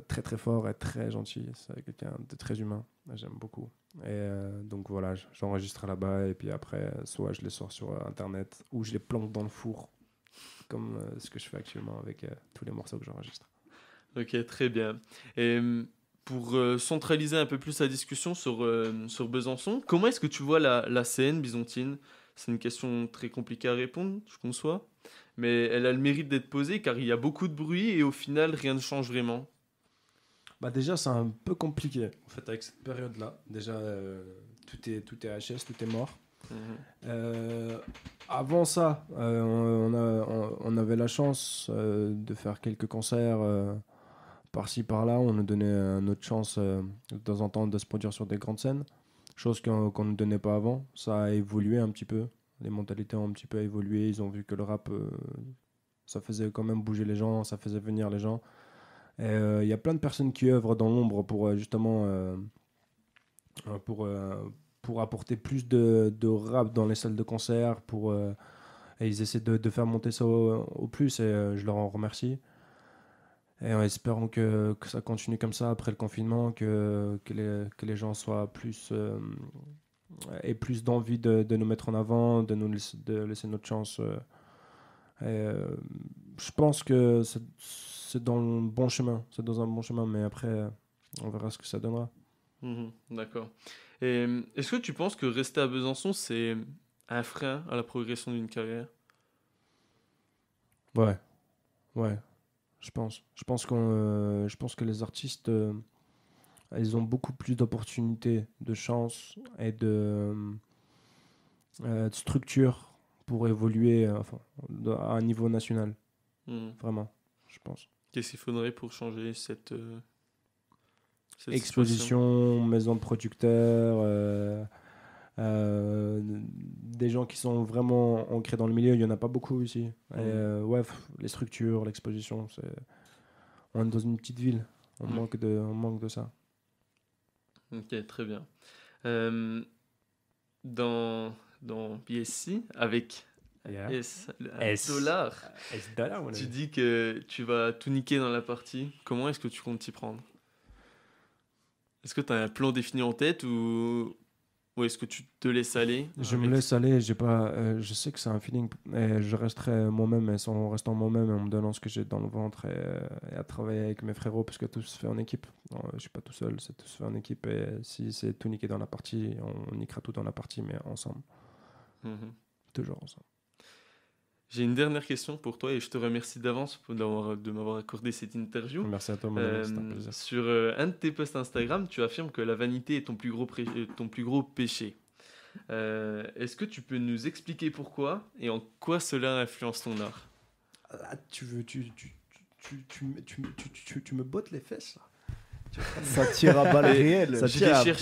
Très très fort et très gentil. C'est quelqu'un de très humain. J'aime beaucoup. Et donc voilà, j'enregistre là-bas et puis après, soit je les sors sur internet ou je les planque dans le four, comme ce que je fais actuellement avec tous les morceaux que j'enregistre. Ok, très bien. Et pour centraliser un peu plus la discussion sur Besançon, comment est-ce que tu vois la scène byzantine? C'est une question très compliquée à répondre, je conçois, mais elle a le mérite d'être posée car il y a beaucoup de bruit et au final, rien ne change vraiment. Déjà, c'est un peu compliqué en fait avec cette période-là. Déjà, tout est HS, tout est mort. Avant ça, on avait la chance de faire quelques concerts par-ci par-là. On nous donnait notre chance de temps en temps de se produire sur des grandes scènes, chose qu'on ne nous donnait pas avant. Ça a évolué un petit peu, les mentalités ont un petit peu évolué. Ils ont vu que le rap, ça faisait quand même bouger les gens, ça faisait venir les gens. Il y a plein de personnes qui œuvrent dans l'ombre pour justement pour apporter plus de rap dans les salles de concert, et ils essaient de faire monter ça au plus, et je leur en remercie. Et en espérant que ça continue comme ça après le confinement, que les gens soient plus aient plus d'envie de nous mettre en avant, de laisser notre chance. Je pense que c'est dans le bon chemin, c'est dans un bon chemin, mais après on verra ce que ça donnera. D'accord. Et est-ce que tu penses que rester à Besançon, c'est un frein à la progression d'une carrière? Ouais. Je pense que les artistes, ils ont beaucoup plus d'opportunités, de chance et de structure pour évoluer à un niveau national. Vraiment, je pense. Qu'est-ce qu'il faudrait pour changer cette exposition, maison de producteurs, des gens qui sont vraiment ancrés dans le milieu, il n'y en a pas beaucoup ici. Les structures, l'exposition, on est dans une petite ville, on manque de ça. Ok, très bien. Dans BSC, avec $, tu dis que tu vas tout niquer dans la partie. Comment est-ce que tu comptes t'y prendre? Est-ce que tu as un plan défini en tête ou est-ce que tu te laisses aller? Je me laisse aller, je sais que c'est un feeling et je resterai moi-même, et en restant moi-même et en me donnant ce que j'ai dans le ventre et à travailler avec mes frérots, parce que tout se fait en équipe. Non, je suis pas tout seul, c'est tout se fait en équipe, et si c'est tout niquer dans la partie, on niquera tout dans la partie, mais ensemble. Toujours ensemble. J'ai une dernière question pour toi et je te remercie d'avance de m'avoir accordé cette interview. Merci à toi, mon ami, c'était un plaisir. Sur un de tes posts Instagram, tu affirmes que la vanité est ton plus gros péché. Est-ce que tu peux nous expliquer pourquoi et en quoi cela influence ton art? Tu me bottes les fesses là. Ça tire à balles réelles. J'ai cherché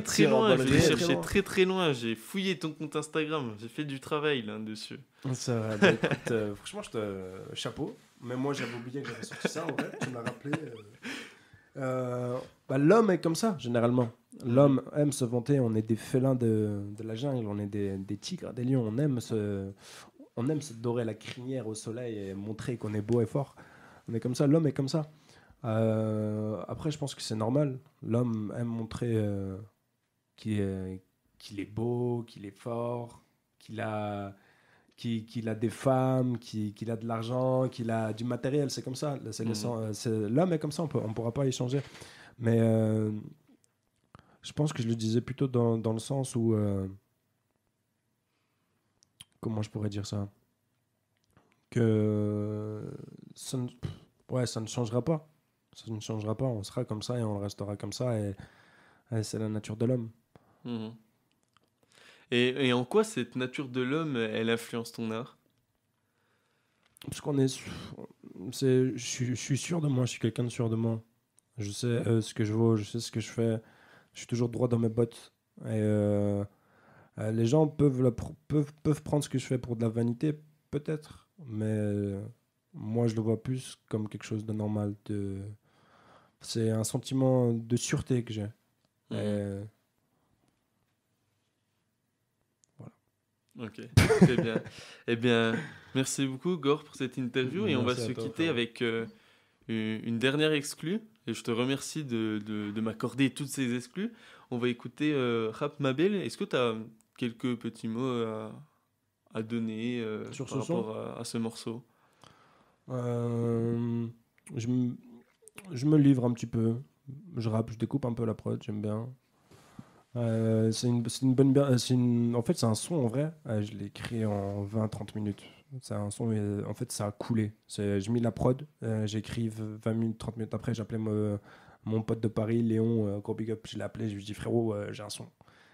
très loin. J'ai cherché très loin. J'ai fouillé ton compte Instagram. J'ai fait du travail là-dessus. Ça va. Écoute, franchement, chapeau. Mais moi, j'avais oublié que j'avais sorti ça. En vrai, tu m'as rappelé. L'homme est comme ça, généralement. L'homme aime se vanter. On est des félins de la jungle. On est des tigres, des lions. On aime se dorer la crinière au soleil et montrer qu'on est beau et fort. On est comme ça. L'homme est comme ça. Après, je pense que c'est normal. L'homme aime montrer qu'il est beau, qu'il est fort, qu'il a des femmes, qu'il a de l'argent, qu'il a du matériel. C'est comme ça. L'homme est comme ça. On pourra pas y changer. Mais je pense que je le disais plutôt dans le sens où comment je pourrais dire ça, que ça ne changera pas. Ça ne changera pas, on sera comme ça et on restera comme ça, et c'est la nature de l'homme. Et en quoi cette nature de l'homme, elle influence ton art? Parce je suis sûr de moi, je suis quelqu'un de sûr de moi. Je sais ce que je vaux, je sais ce que je fais. Je suis toujours droit dans mes bottes. Et les gens peuvent prendre ce que je fais pour de la vanité, peut-être. Mais moi, je le vois plus comme quelque chose de normal. C'est un sentiment de sûreté que j'ai. Et Ok, très bien. Eh bien, merci beaucoup, Gore, pour cette interview. Et on va Merci se à toi, quitter frérot. avec une dernière exclue. Et je te remercie de m'accorder toutes ces exclus. On va écouter Rap Mabel. Est-ce que tu as quelques petits mots à donner Sur par ce son rapport à ce morceau? Je me livre un petit peu. Je rappe, je découpe un peu la prod, j'aime bien. C'est une bonne. En fait, c'est un son en vrai. Je l'ai écrit en 20-30 minutes. C'est un son, en fait, ça a coulé. J'ai mis la prod, j'ai écrit 20 minutes, 30 minutes après. J'appelais mon pote de Paris, Léon, gros big up. Je l'ai appelé, je lui ai dit frérot, j'ai un son.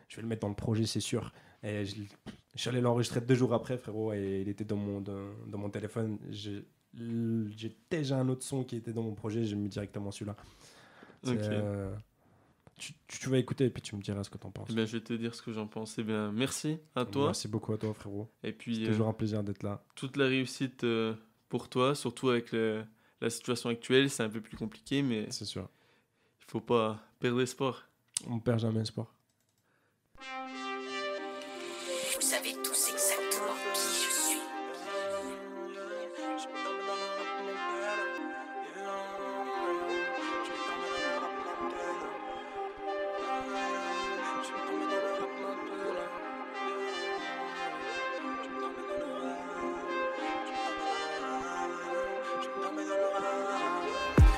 Je vais le mettre dans le projet, c'est sûr. Et je suis allé l'enregistrer 2 jours après, frérot, et il était dans mon téléphone. J'ai déjà un autre son qui était dans mon projet, j'ai mis directement celui-là. Ok. Tu vas écouter et puis tu me diras ce que t'en penses. Eh bien, je vais te dire ce que j'en pense. Eh bien, merci à toi. Merci beaucoup à toi, frérot. Et puis, C'est toujours un plaisir d'être là. toute la réussite pour toi, surtout avec la situation actuelle. C'est un peu plus compliqué, mais C'est sûr. il faut pas perdre espoir. On perd jamais espoir. Vous savez tous exactement qui je suis.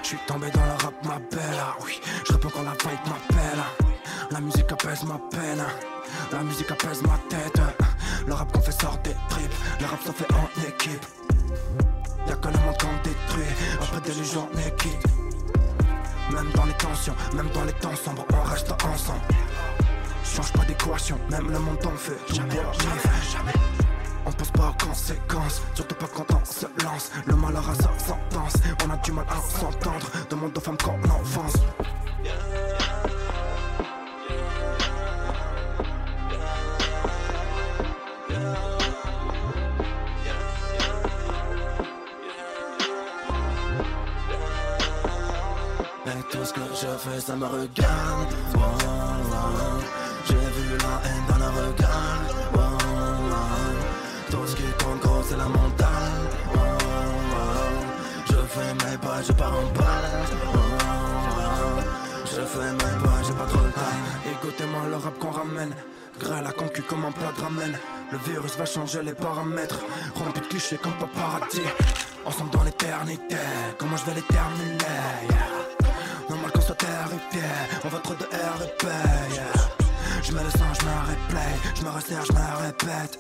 Je suis tombé dans le rap, ma belle, ah oui. Je réponds quand la vibe m'appelle. La musique apaise ma peine. La musique apaise ma tête. Le rap qu'on fait sort des tripes. Le rap ça fait en équipe. Y'a que le monde qu'on détruit. Après des légions quitte. Même dans les tensions, même dans les temps sombres, on reste ensemble. Change pas d'équation, même le monde en fait. Jamais. On pense pas aux conséquences, surtout pas quand on se lance. Le malheur a sa sentence, on a du mal à s'entendre. Demande aux femmes qu'on enfonce. Et tout ce que je fais, ça me regarde. Oh, oh. J'ai vu la haine dans le regard. Oh, oh. Tout ce qui compte gros, c'est la montagne. Oh, oh. Je fais mes pas, je pars en balle. Oh, oh. Je fais mes pas, j'ai pas trop le time. Écoutez-moi le rap qu'on ramène. Grêle la concu comme un plat de ramen. Le virus va changer les paramètres. Rompu de clichés comme paparazzi. Ensemble dans l'éternité. Comment je vais les terminer, yeah. Normal qu'on soit terrifié, on va trop de RP, yeah. Je mets le sang, je me replay, je me resserre, je me répète.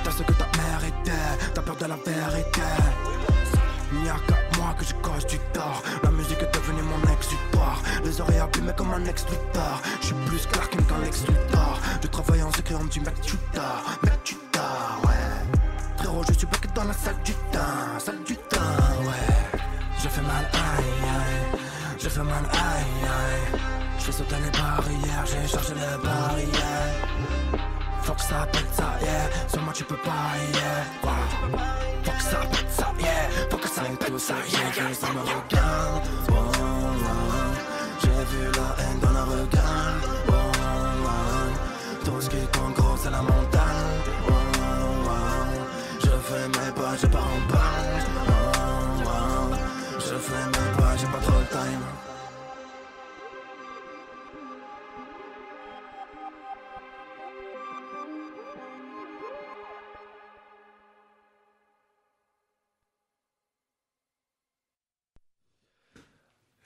T'as ce que t'as mérité, t'as peur de la vérité. Y'a qu'à moi que je coche du tort. La musique est devenue mon exutoire. Les oreilles abîmées comme un ex-Luthor. J'suis plus Clark qu'un ex-Luthor. Je travaille en secret, on me dit mec tu dors, ouais. Frérot je suis back dans la salle du temps, ouais. Je fais mal, aïe aïe. Je fais mal, aïe aïe. Je fais sauter les barrières, j'ai chargé les barrières. Faut que ça pète ça, yeah. Sur moi tu peux pas, yeah. Wow. Faut que ça pète ça, yeah. Faut que ça pète ça, yeah. Ça me regarde, oh, oh. J'ai vu la haine dans le regard, oh, oh. Tout ce qui compte gros c'est la montagne, oh, oh. Je fais mes pas, je pars en balle, oh, oh. Je fais mes pas, j'ai pas trop le time.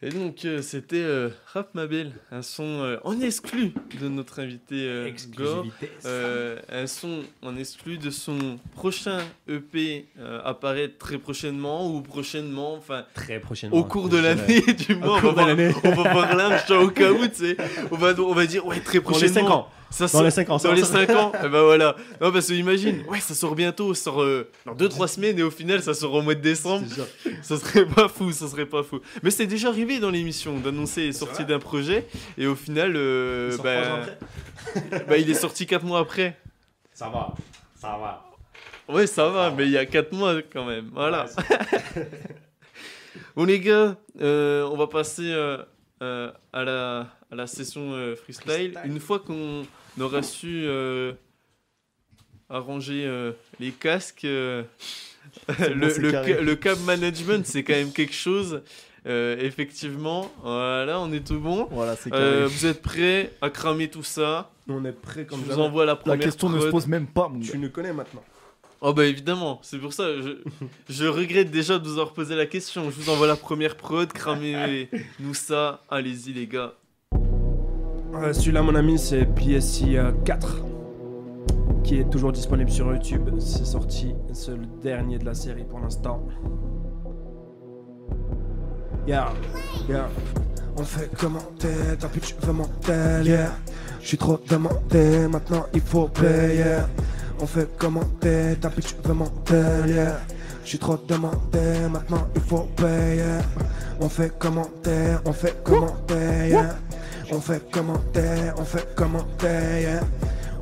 Et donc, c'était Rap Mabel, un son en exclu de notre invité Gore. Un son en exclu de son prochain EP apparaître très prochainement ou prochainement, enfin Très prochainement. au cours de l'année du moins. On va voir l'âge au cas où, tu sais. On va dire ouais très Pour les 5 prochainement. ans. Ça Dans les 5 ans. Dans les 5 ans, et ben voilà. Non, parce que imagine, ouais, ça sort bientôt, ça sort dans 2-3 semaines et au final, ça sort au mois de décembre. Ça serait pas fou, ça serait pas fou. Mais c'est déjà arrivé dans l'émission d'annoncer les sorties d'un projet et au final, il est sorti 4 mois après. Ça va. Ouais, ça va, mais il y a 4 mois quand même. Voilà. Ouais, bon, les gars, on va passer à la session freestyle. Une fois qu'on aura su arranger les casques, le cab management, c'est quand même quelque chose. Effectivement, voilà, on est tout bon. Voilà, c'est carré. Vous êtes prêts à cramer tout ça? On est prêts comme Je jamais. vous envoie la La première question ne se prod. pose même pas, mon gars. Tu nous connais maintenant. Oh bah évidemment, c'est pour ça, je regrette déjà de vous avoir posé la question. Je vous envoie la première prod, cramez-nous ça. Allez-y les gars. Celui-là, mon ami, c'est PSI 4, qui est toujours disponible sur YouTube. C'est sorti, c'est le dernier de la série pour l'instant. Yeah. On fait commenter, t'as plus tu veux monter, yeah. J'suis trop demandé, maintenant il faut payer. On fait commenter, t'as plus tu veux monter, yeah. J'suis trop demandé, maintenant il faut payer. On fait commenter, yeah. On fait commenter, yeah. On fait commenter, yeah.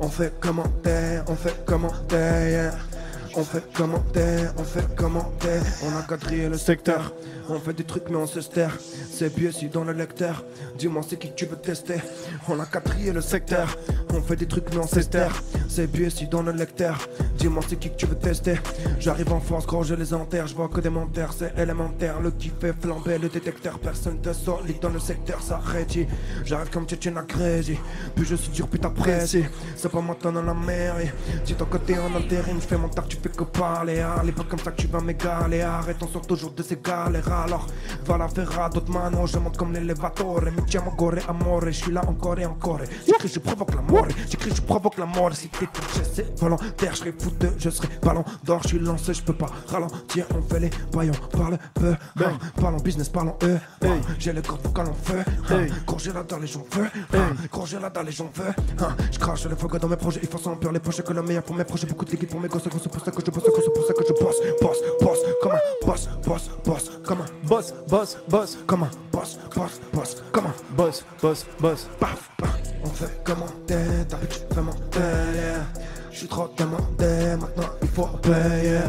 On fait commenter, yeah. On fait commenter, on a quadrillé le secteur. On fait des trucs mais on se terre. C'est PSI dans le lecteur. Dis-moi c'est qui que tu veux tester. On a quadrillé le secteur. On fait des trucs mais on se terre. C'est PSI dans le lecteur. Dis-moi c'est qui que tu veux tester. J'arrive en force gros je les enterre. Je vois que des menteurs c'est élémentaire. Le kiff fait flamber le détecteur. Personne de solide dans le secteur ça rédit. J'arrive comme Tchétchène à Crézy. Puis je suis dur puis t'apprécies. C'est pas maintenant dans la mairie. Dis ton côté en intérim. Je fais mon taf tu fais que parler. Allez pas comme ça que tu vas m'égaler. Arrête on sort toujours de ces galères. Alors va la faire à d'autres manos. Je monte comme l'élévateur. Mi chiamo gore amore. Je suis là encore et encore. J'écris je provoque la mort. J'écris je provoque la mort. Si t'es touché c'est volontaire. Je serai foot je serai ballon d'or. Je suis lancé je peux pas ralentir. On fait les paillons. Parle peu parlons business parlons j'ai le corps vocal en feu. Courgez là dans les gens feu. Courgez là dans les gens feu. Je crache le feu dans mes projets. Il faut sans peur les poches que le meilleur pour mes projets. Beaucoup de liquide pour mes gosses. C'est pour ça que je bosse. C'est pour ça que je bosse comme un boss comme un boss comme un boss comme un boss paf. On fait commenter, t'as vu tu fais monter. J'suis trop demandé, maintenant il faut payer.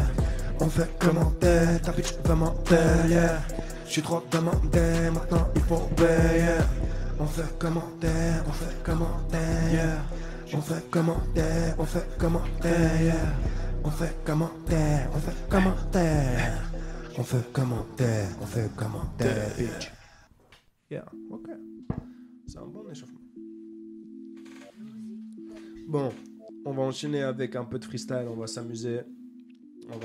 On fait commenter, t'as vu tu fais monter. J'suis trop demandé, maintenant il faut payer. On fait commenter, on fait commenter. On fait commenter, on fait commenter. On fait commenter, on fait commenter. On fait commenter, on fait commenter. Bitch. Yeah, ok. C'est un bon échauffement. Bon, on va enchaîner avec un peu de freestyle. On va s'amuser. On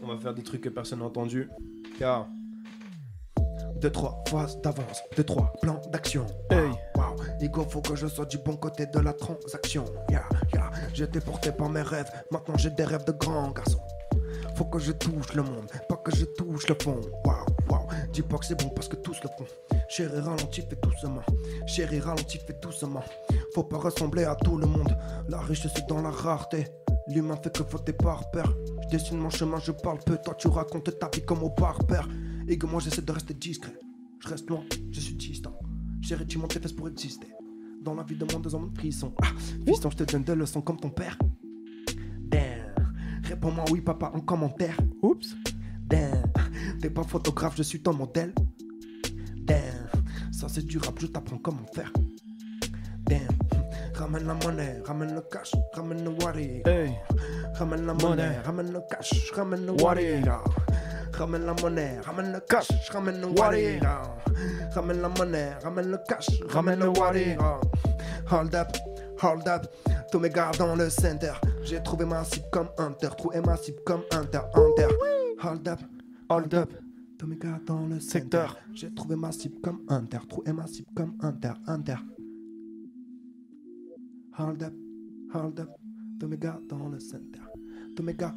va faire des trucs que personne n'a entendu. Car 2-3 phases d'avance, 2-3 plans d'action. Hey, wow, Igo, faut que je sois du bon côté de la transaction. J'étais porté par mes rêves, maintenant j'ai des rêves de grand garçon. Faut que je touche le monde, pas que je touche le fond. Wow, dis pas que c'est bon parce que tous le font. Chérie ralentis, fais doucement. Faut pas ressembler à tout le monde. La richesse c'est dans la rareté. L'humain fait que voter par peur. Je dessine mon chemin, je parle peu. Toi tu racontes ta vie comme au barbère. Et que moi j'essaie de rester discret. Je reste loin, je suis distant. Chérie tu montes tes fesses pour exister. Dans la vie de moins de hommes de prison. Fiston je te donne des leçons comme ton père. Damn. Réponds-moi oui papa en commentaire. Oups. Damn. T'es pas photographe, je suis ton modèle. Damn. Ça c'est du rap, je t'apprends comment faire. Damn. Ramène la monnaie, ramène le cash, ramène le wari. Hey. Ramène la monnaie, ramène le cash, ramène le wari. Ramène la monnaie, ramène le cash, ramène le wari. Ramène la monnaie, ramène le cash, ramène le wari. Hold up, tous mes gars dans le center. J'ai trouvé ma cible comme Hunter, trouvé ma cible comme Hunter. Hold up, tous mes gars dans le secteur. J'ai trouvé ma cible comme Hunter, trouvé ma cible comme Hunter. Hold up, tous mes gars dans le center. Tous mes gars.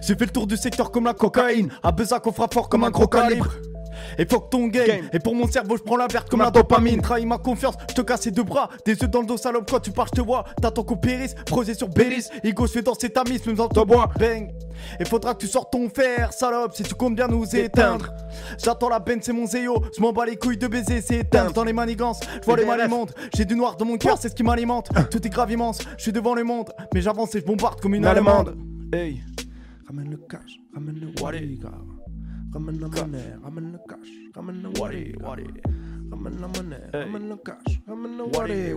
J'ai fait le tour du secteur comme la cocaïne. À Bezac on frappe fort comme un gros calibre. Et fuck ton game. Et pour mon cerveau, je prends la verte comme la dopamine. Trahis ma confiance, je te casse les deux bras. Des œufs dans le dos, salope, quand tu pars, je te vois. T'attends qu'on périsse, prosé sur Bélis. Ego, je fais danser ta mise, même dans ton bois. Bang. Et faudra que tu sortes ton fer, salope, si tu comptes bien nous éteindre. J'attends la peine, c'est mon zéo. Je m'en bats les couilles de baiser, c'est éteindre. Dans les manigances, je vois les mal immondes. J'ai du noir dans mon cœur, c'est ce qui m'alimente. Tout est grave immense, je suis devant le monde. Mais j'avance et je bombarde comme une allemande. Hey. Ramène le cash, ramène le wari, ramène la monnaie, ramène le cash, ramène le wari, ramène la monnaie, ramène le cash, ramène le wari,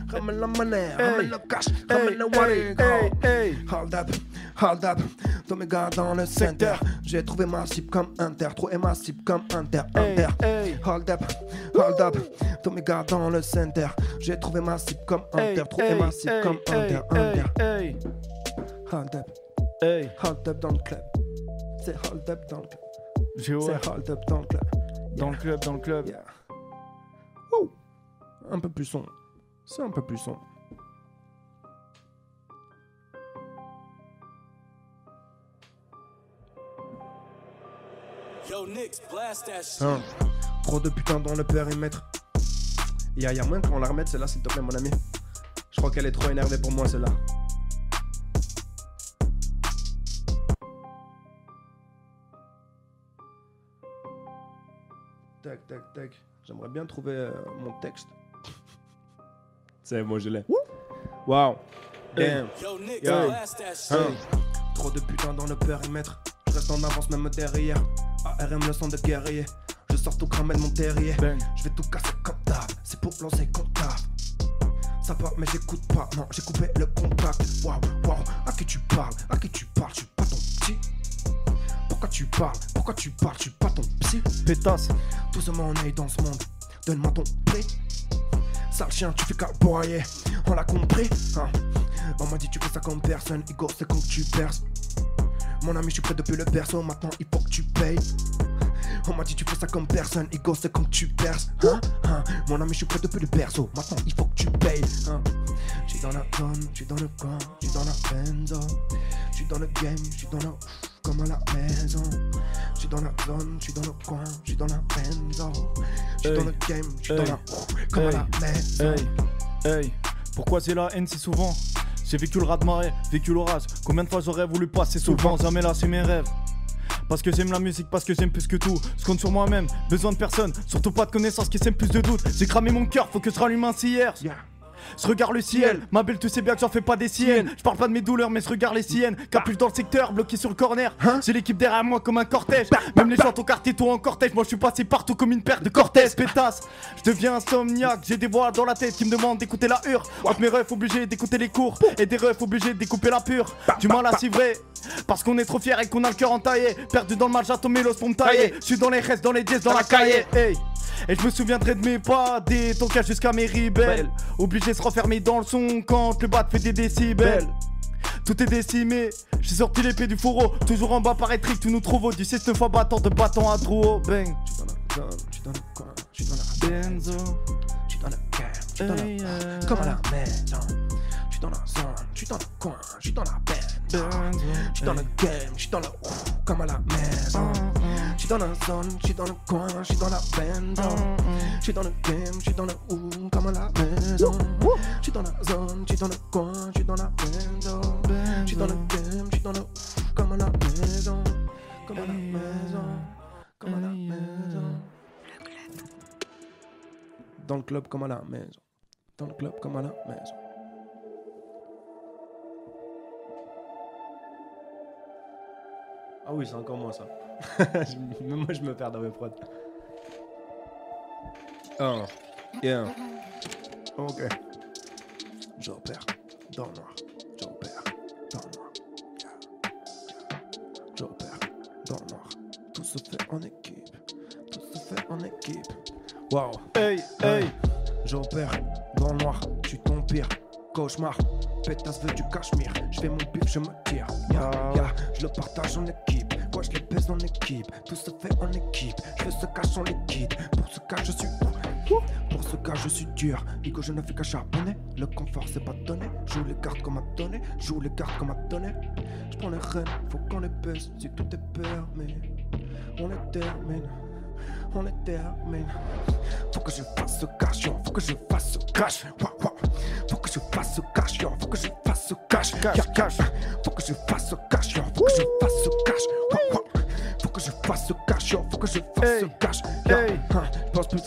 ramène la monnaie, ramène le cash, ramène le wari. Hold up, tous mes gars dans le center. J'ai trouvé ma cible comme Inter, trouvé ma cible comme Inter. Hold up, tous mes gars dans le center. J'ai trouvé ma cible comme Inter, trouvé ma cible comme Inter. Hold up dans le club. C'est hold up dans le club. C'est hold up dans le club. Dans le club. Yeah. Un peu plus son. C'est un peu plus son. Yo, Nix, blast that shit. Trop de putain dans le périmètre. Y'a moyen qu'on la remette celle-là, s'il te plaît, mon ami. Je crois qu'elle est trop énervée pour moi, celle-là. Tac. J'aimerais bien trouver mon texte. C'est moi, je l'ai. Wow. Damn. Yo, Nix, blast that shit. Trop de putain dans le périmètre. Je reste en avance même derrière. ARM le sang de guerrier. Je sors tout cramé de mon terrier. Je vais tout casser comme d'hab. C'est pour lancer comme d'hab. Ça part mais j'écoute pas. Non, j'ai coupé le contact. Wow. À qui tu parles? Je suis pas ton petit. Pourquoi tu parles? Je suis pas ton psy. Pétasse. Tout ce monnaie dans ce monde. Donne-moi ton prix. Sale chien, tu fais qu'aboyer. On l'a compris, hein. On m'a dit tu fais ça comme personne. Igor, c'est quand tu perces. Mon ami, je suis prêt depuis le berceau. Maintenant, il faut que tu payes. On m'a dit tu fais ça comme personne. Igor, c'est quand tu perces, hein. Mon ami, je suis prêt depuis le berceau. Maintenant, il faut que tu payes, hein. J'suis dans la zone, j'suis dans le coin, j'suis dans la benzo. J'suis dans le game, j'suis dans la comme à la maison. J'suis dans la zone, j'suis dans le coin, j'suis dans la benzo. J'suis dans le game, j'suis dans la comme à la maison. Hey, pourquoi c'est la haine si souvent? J'ai vécu le raz-de-marée, vécu l'orage. Combien de fois j'aurais voulu passer souvent? Jamais lâcher mes rêves. Parce que j'aime la musique, parce que j'aime plus que tout. Je compte sur moi-même, besoin de personne. Surtout pas de connaissances qui sème plus de doutes. J'ai cramé mon cœur, faut que je rallume un cierge. Je regarde le ciel, ma belle tu sais bien que j'en fais pas des siennes. Je parle pas de mes douleurs mais je regarde les siennes. Capuche dans le secteur, bloqué sur le corner. J'ai l'équipe derrière moi comme un cortège. Même les gens au quartier tout en cortège. Moi je suis passé partout comme une paire de cortèges. Pétasse, je deviens insomniaque. J'ai des voix dans la tête qui me demandent d'écouter la hure. Entre mes refs obligés d'écouter les cours. Et des refs obligés de découper la pure. Du mal à civrer parce qu'on est trop fiers et qu'on a le cœur entaillé. Perdu dans le mal, j'attends mes los pour me tailler. Je suis dans les restes, dans les dièses, dans la cahier. Hey. Et je me souviendrai de mes pas, des tonkas jusqu'à mes ribelles. Obligé de se refermer dans le son quand le bat fait des décibels. Tout est décimé, j'ai sorti l'épée du fourreau. Toujours en bas par étrique, tout nous trouve haut. Du 6-9 fois battant de battant à trop haut. Bang. J'suis dans le coin, j'suis dans la benzo. J'suis dans le game, j'suis dans la comme à la maison. J'suis dans la zone, j'suis dans le coin, j'suis dans la benzo. J'suis dans le game, j'suis dans le comme à la maison. J'suis dans la zone, j'suis dans le coin, j'suis dans la benzo. J'suis dans le game, j'suis dans le comme à la maison. J'suis dans la zone, j'suis dans le coin, j'suis dans la benzo. J'suis dans le game, j'suis dans le comme à la maison. Comme à la maison, comme à la maison. Dans le club comme à la maison. Dans le club comme à la maison. Ah oui, c'est encore moi ça. Même moi je me perds dans mes prods. Oh, yeah. Ok. J'opère dans le noir. J'opère dans le noir. J'opère dans le noir. Tout se fait en équipe. Tout se fait en équipe. Wow. Hey. J'opère dans le noir. Je suis ton pire cauchemar. Pétasse veut du cachemire. Je fais mon bif, je me tire. Je le partage en équipe. Quoi, je les baise en équipe. Tout se fait en équipe. Je fais ce cache en liquide. Pour ce cas, je suis. Pour ce cas, je suis dur. Digo, je ne fais qu'à charbonner. Le confort, c'est pas donné. Joue les cartes qu'on m'a donné. Joue les cartes qu'on m'a donné. Je prends les rênes, faut qu'on les baisse. Si tout est permis, on les termine. on est terminé. Faut que je fasse ce cash, yo, faut que je fasse ce cash. Faut que je fasse ce cash, yo, faut que je fasse ce cash. Cash. Faut que je fasse ce cash, yo, faut que je fasse ce cash. Faut que je fasse ce cash, yo, faut que je fasse ce cash. Pense plus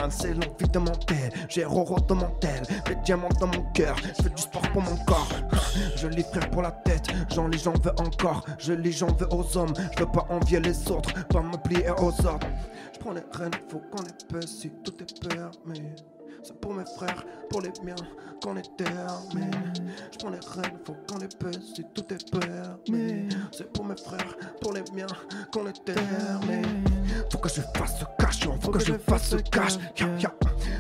c'est l'envie de monter, j'ai Roro dans mon tel, les diamants dans mon cœur, je fais du sport pour mon corps. Je lis frère pour la tête, j'en lis, j'en veux encore. Je lis, j'en veux aux hommes, je veux pas envier les autres, pas me plier aux ordres. Je prends les rênes, faut qu'on les pèse si tout est permis. C'est pour mes frères, pour les miens, qu'on est terminé. Je prends les rênes, faut qu'on les pèse si tout est permis. C'est pour mes frères, pour les miens, qu'on est terminé. Faut que je fasse ce cash, yo, faut que je fasse ce cash.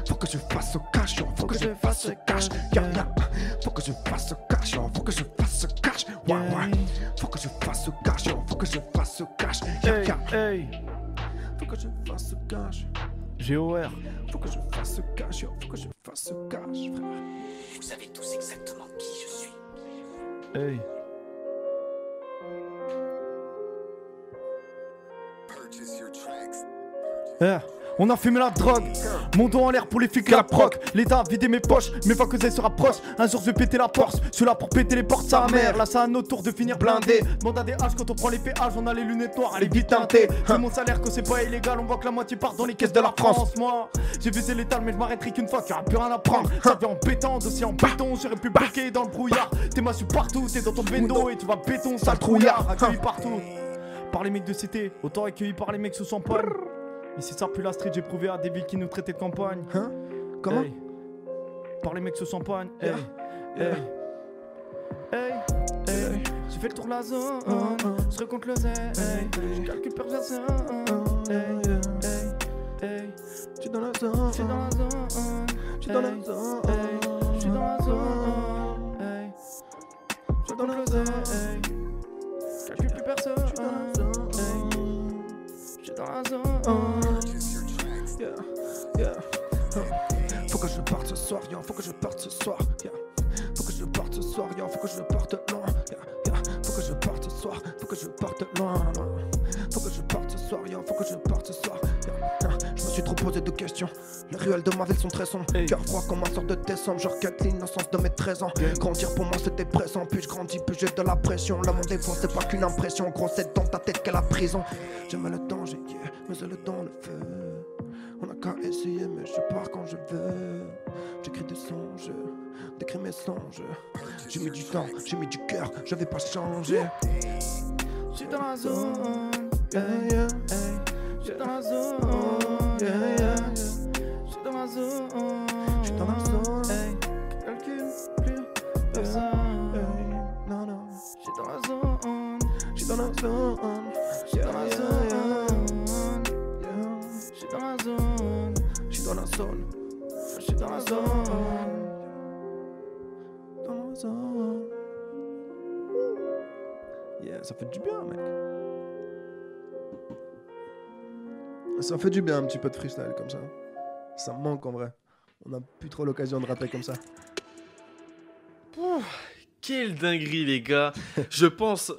Faut que je fasse ce cash, yo, faut que je fasse ce cash. Faut que je fasse ce cash, yo, faut que je fasse ce cash. Faut que je fasse ce cash, yo, faut que je fasse ce cash. Faut que je fasse ce cash. GOR. Faut que je fasse ce cash, yo, faut que je fasse ce cash, frère. Vous savez tous exactement qui je suis. Hey. On a fumé la drogue, mon dos en l'air pour les flics et la proc. L'État a vidé mes poches, mes fois que ça se rapproche. Un jour je vais péter la Porsche, je suis là pour péter les portes sa mère. Là c'est à notre tour de finir blindé. Demande à des H quand on prend les péages, on a les lunettes noires, elle est vite teintée. C'est mon salaire que c'est pas illégal, on voit que la moitié part dans les caisses de la France. Moi, j'ai visé l'étal mais je m'arrêterai qu'une fois qu'il n'y aura plus rien à prendre. Ça vient en pétant, dossier en béton, j'aurais pu bloquer dans le brouillard. T'es massue partout, t'es dans ton bendo et tu vas béton, sale trouillard. Accueilli partout, par les mecs de CT, autant accueilli par les mecs sous champagne. Ici ça pue la street, j'ai prouvé à des villes qui nous traitaient de campagne. Comment? Par les mecs sous champagne. J'ai fait le tour de la zone, je recompte le zé, je calcule perversion. J'suis dans la zone, J'suis dans la zone, j'suis dans la zone, j'suis dans la zone, je recompte le zé, je calcule plus personne. J'suis dans la zone. Faut que je parte ce soir, yo, faut que je parte ce soir, Faut que je parte ce soir, yo, faut que je parte loin, Faut que je parte ce soir, faut que je parte loin, Faut que je parte ce soir, yo, faut que je parte ce soir, Je me suis trop posé de questions, les ruelles de ma ville sont très sombres. Cœur froid comme un sort de décembre, je regrette l'innocence de mes 13 ans. Grandir pour moi c'était présent, plus je grandis, plus j'ai de la pression. Là mon défense c'est pas qu'une impression, gros c'est dans ta tête qu'est la prison. J'aime le danger, mais c'est le dans le feu. On a qu'à essayer mais je pars quand je veux. J'écris des songes, décris mes songes. J'ai mis du temps, j'ai mis du cœur, je vais pas changer. J'suis dans la zone, j'suis dans la zone, j'suis dans la zone, j'suis dans la zone, calcule plus personne. Non, j'suis dans la zone, j'suis dans la zone, j'suis dans la zone, j'suis dans la zone, j'suis dans la zone, j'suis dans la zone, dans la zone. Yeah, ça fait du bien, mec. Ça fait du bien un petit peu de freestyle comme ça. Ça me manque en vrai. On a plus trop l'occasion de rapper comme ça. Quelle dinguerie les gars. Je pose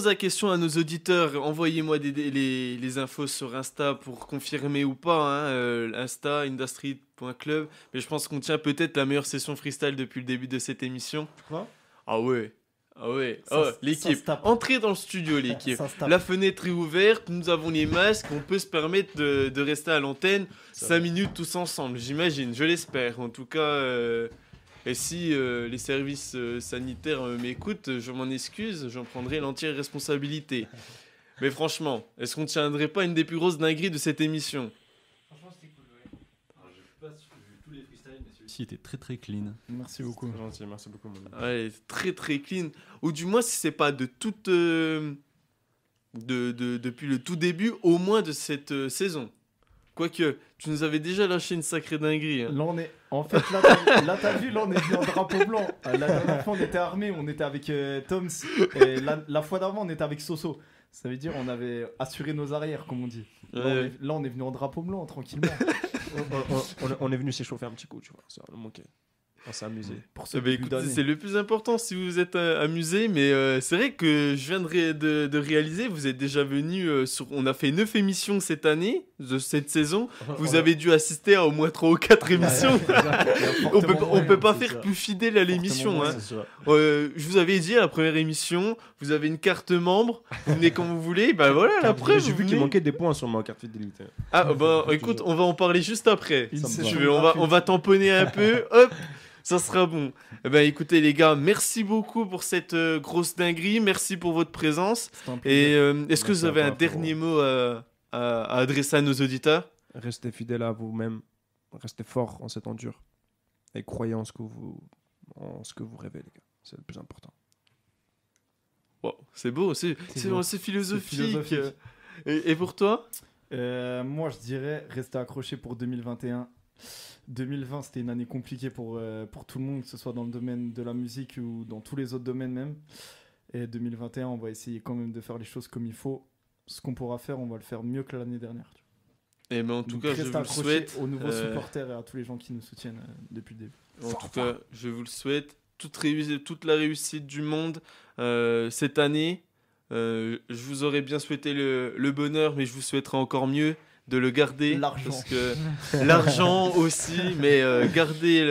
la question à nos auditeurs, envoyez-moi les infos sur Insta pour confirmer ou pas, Insta, industry.club, mais je pense qu'on tient peut-être la meilleure session freestyle depuis le début de cette émission. Tu crois? Ah ouais. L'équipe, entrez dans le studio l'équipe. La La fenêtre est ouverte, nous avons les masques, on peut se permettre de rester à l'antenne 5 minutes tous ensemble, j'imagine, je l'espère. En tout cas, et si les services sanitaires m'écoutent, je m'en excuse, j'en prendrai l'entière responsabilité. Mais franchement, est-ce qu'on ne tiendrait pas une des plus grosses dingueries de cette émission? Franchement, c'était cool, ouais. Alors, j'ai pas vu tous les freestyles, mais celui-ci était très très clean. Merci beaucoup. C'est gentil, merci beaucoup, mon ami. Ouais, très très clean. Ou du moins, si c'est pas de toute. Depuis le tout début, au moins de cette saison. Quoique, tu nous avais déjà lâché une sacrée dinguerie. Hein. Là, on est. En fait, là t'as vu, là, on est venu en drapeau blanc. La dernière fois, on était armés, on était avec Toms. Et la fois d'avant, on était avec Soso. Ça veut dire on avait assuré nos arrières, comme on dit. Ouais. Là, on est venu en drapeau blanc, tranquillement. On est venu s'échauffer un petit coup, tu vois. Ça nous manquait. On s'est amusé. Pour ce Bah, début écoutez, d'année. c'est le plus important si vous vous êtes amusé, mais c'est vrai que je viens de réaliser, vous êtes déjà venu on a fait 9 émissions cette année, de cette saison, vous avez dû assister à au moins 3 ou 4 émissions. on peut pas faire plus fidèle à l'émission. Hein. Je vous avais dit à la première émission, vous avez une carte membre, vous venez quand vous voulez, bah voilà la preuve. J'ai vu qu'il manquait des points sur ma carte fidélité. Ah bah écoute, on va en parler juste après. Ça me Si tu va. veux, on va tamponner un peu, hop, ça sera bon. Eh ben écoutez les gars, merci beaucoup pour cette grosse dinguerie, merci pour votre présence. C'était un plaisir. Et est-ce que Merci vous à avez toi, un dernier mot à adresser à nos auditeurs? Restez fidèles à vous-même, restez forts en ces temps durs et croyez en ce que vous rêvez, les gars. C'est le plus important. Wow, c'est beau, c'est beau. philosophique. C'est philosophique. Et pour toi? Moi, je dirais rester accroché pour 2021. 2020, c'était une année compliquée pour tout le monde, que ce soit dans le domaine de la musique ou dans tous les autres domaines même. Et 2021, on va essayer quand même de faire les choses comme il faut. Ce qu'on pourra faire, on va le faire mieux que l'année dernière. Et ben en tout Donc, cas, je restez vous le accrochés souhaite. aux nouveaux supporters et à tous les gens qui nous soutiennent depuis le début. En tout cas, je vous le souhaite. Toute la réussite du monde cette année. Je vous aurais bien souhaité le bonheur, mais je vous souhaiterais encore mieux de le garder. L'argent. Parce que l'argent aussi, mais garder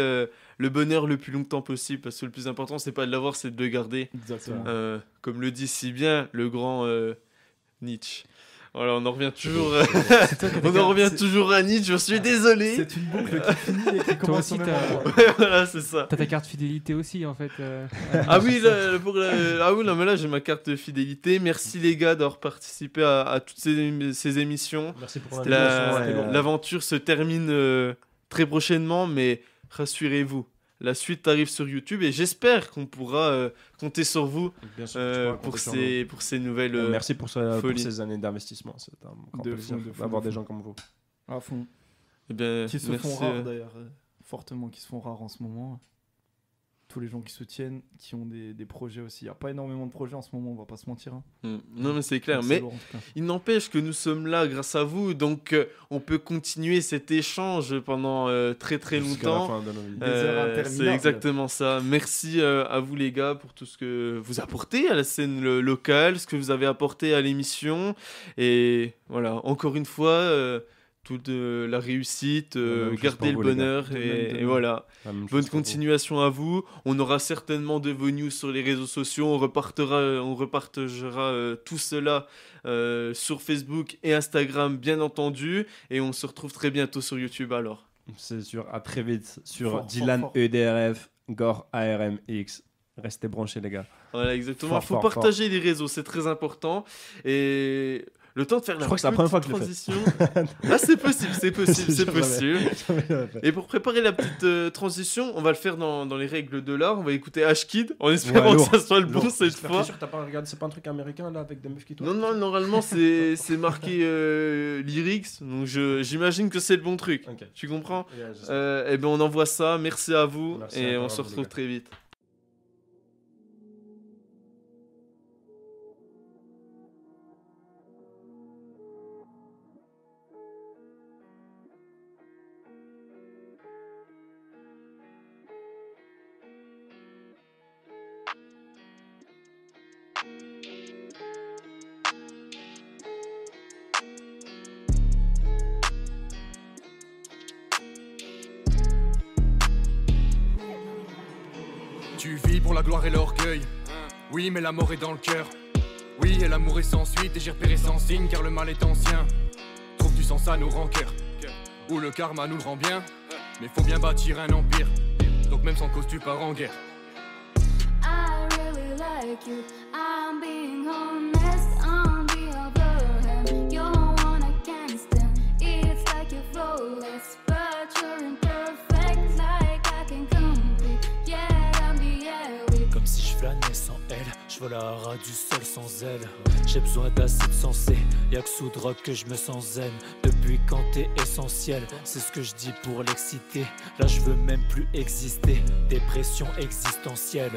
le bonheur le plus longtemps possible. Parce que le plus important, c'est pas de l'avoir, c'est de le garder. Exactement. Comme le dit si bien le grand Nietzsche. Voilà, on en revient toujours, toujours à Nietzsche, je suis désolé. C'est une boucle qui finit et qui Toi commence aussi, au même t'as endroit. Voilà, c'est ça. t'as ta carte fidélité aussi, en fait. Ah oui, ah oui, non, mais là j'ai ma carte de fidélité. Merci les gars d'avoir participé à toutes ces émissions. Merci pour L'aventure se termine très prochainement, mais rassurez-vous, la suite arrive sur YouTube et j'espère qu'on pourra compter sur vous Bien sûr, tu pourras pour compter sur nous. ces nouvelles. Merci pour folies. ces années d'investissement. C'est un grand De plaisir fou, de fou, d'avoir de des fou. gens comme vous. À fond. Eh bien, Qui se merci, font rares d'ailleurs, fortement qui se font rares en ce moment. Tous les gens qui soutiennent, qui ont des projets aussi. Il n'y a pas énormément de projets en ce moment, on va pas se mentir. Hein. Non, mais c'est clair. C'est Mais lourd, en tout cas. il n'empêche que nous sommes là grâce à vous, donc on peut continuer cet échange pendant très très Jusqu'à la longtemps. fin de nos vies. Des heures C'est interminables. exactement ça. Merci à vous les gars pour tout ce que vous apportez à la scène locale, ce que vous avez apporté à l'émission. Et voilà, encore une fois, toute la réussite, La même chose gardez pour le vous, les gars. bonheur De même, et de même. voilà. La même chose Bonne pour vous. continuation à vous. On aura certainement de vos news sur les réseaux sociaux. On repartagera tout cela sur Facebook et Instagram, bien entendu. Et on se retrouve très bientôt sur YouTube alors. C'est sûr, à très vite sur Fort, Dylan fort, fort. EDRF, Gore ARMX. Restez branchés, les gars. Voilà, exactement. Fort, Il faut fort, partager les réseaux, c'est très important. Et le temps de faire la crois que c'est la première fois que je le transition. Ah, c'est possible, c'est possible, c'est possible. Et pour préparer la petite transition, on va le faire dans les règles de l'art. On va écouter H-Kid en espérant lourd. que ça soit le bon cette fois. sûr que t'as pas regardé, c'est pas un truc américain là avec des meufs qui Non, non, normalement c'est marqué lyrics, donc j'imagine que c'est le bon truc. Ok. Tu comprends? Et ben on envoie ça, merci à vous Merci et à on toi, se les retrouve gars. très vite. Tu vis pour la gloire et l'orgueil. Oui, mais la mort est dans le cœur. Oui, et l'amour est sans suite, et j'ai repéré sans signe, car le mal est ancien. Trouves-tu sans ça nos rancœurs? Ou le karma nous le rend bien? Mais faut bien bâtir un empire. Donc même sans cause tu pars en guerre. I really like you. I'm being honest. On the other hand, you're one I can't stand. It's like you're flawless, but you're imperfect. Like I can complete. Yeah, I'm the elite. Comme si je flânais sans elle, je vole à ras du sol sans elle. J'ai besoin d'acide sensé, y'a que sous drogue que je me sens zen. Depuis quand t'es essentiel, c'est ce que je dis pour l'exciter. Là je veux même plus exister, dépression existentielle.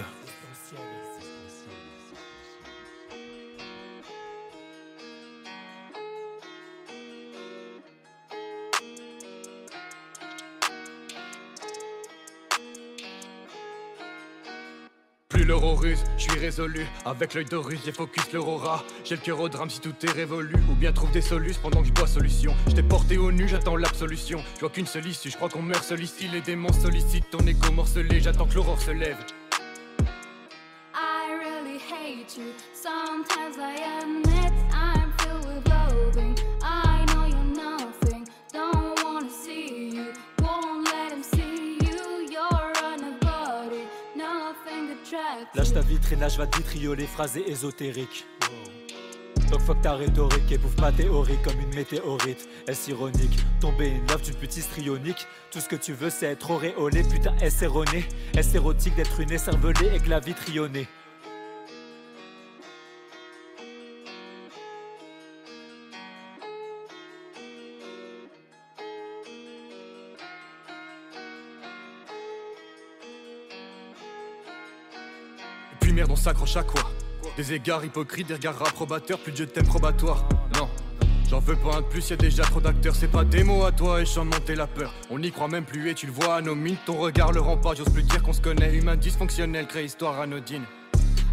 plus l'heure aux ruses, je suis résolu. Avec l'œil de ruse, j'ai focus l'aurora. J'ai le cœur au drame si tout est révolu. Ou bien trouve des solutions pendant que je bois solution. Je t'ai porté au nu, j'attends l'absolution. Je vois qu'une seule issue, je crois qu'on meurt seul ici. Les démons sollicitent ton écho morcelé. J'attends que l'aurore se lève. I really hate you. Sometimes I admit I'm filled with loathing. I know you're nothing. Don't wanna see you. Won't let him see you. You're a nobody. Nothing attracts. Lâche ta vitrine, là je vais te vitrioler, phrase ésotérique. Donc fuck ta rhétorique et bouffe ma théorie comme une météorite. Est-ce ironique? Tomber une love d'une petite strionique. Tout ce que tu veux c'est être auréolé. Putain est-ce erroné? Est-ce érotique d'être une écervelée et que la vitrionnée? Et puis merde on s'accroche à quoi? Des égards hypocrites, des regards approbateurs, plus de jeu de thème probatoire. Non, j'en veux pas un de plus, y'a déjà trop d'acteurs. C'est pas des mots à toi et je sens monter la peur. On n'y croit même plus et tu le vois à nos mines. Ton regard le rend pas, j'ose plus dire qu'on se connaît. Humain dysfonctionnel, crée histoire anodine.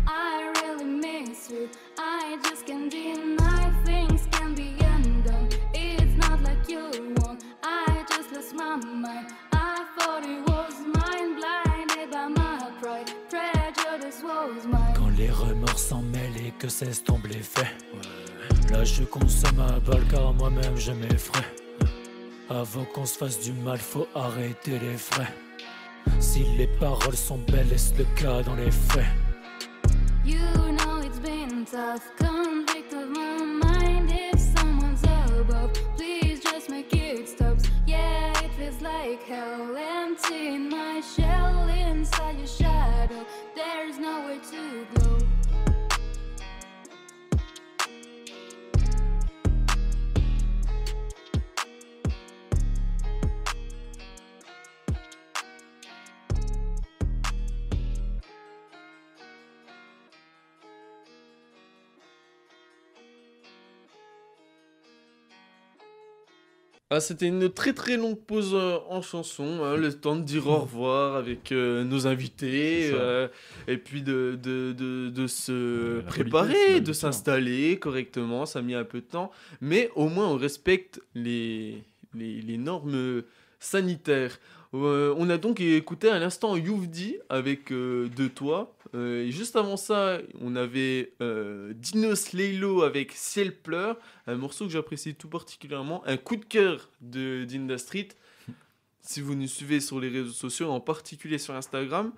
I really miss you. I just can't deny things can be undone. It's not like you want. I just lost my mind. I thought it was mine, blinded by my pride. Prejudice was mine. Quand les remords s'en mêlent et que cesse tombe les faits. Là je consomme à balle car moi-même je m'effraie. Avant qu'on se fasse du mal, faut arrêter les frais. Si les paroles sont belles, laisse le cas dans les faits. You know it's been tough. Convict of my mind. If someone's above, please just make it stop. Yeah, it feels like hell. Empty in my shell, inside your shadow. There's nowhere to go. Ah, c'était une très très longue pause en chanson, hein, le temps de dire au revoir avec nos invités, et puis de se préparer, de s'installer correctement. Ça a mis un peu de temps, mais au moins on respecte les normes sanitaires. On a donc écouté à l'instant Youvdi avec De Toi. Et juste avant ça, on avait Dinos Leilo avec Ciel pleure, un morceau que j'apprécie tout particulièrement, un coup de cœur d'Inda Street. Si vous nous suivez sur les réseaux sociaux, en particulier sur Instagram,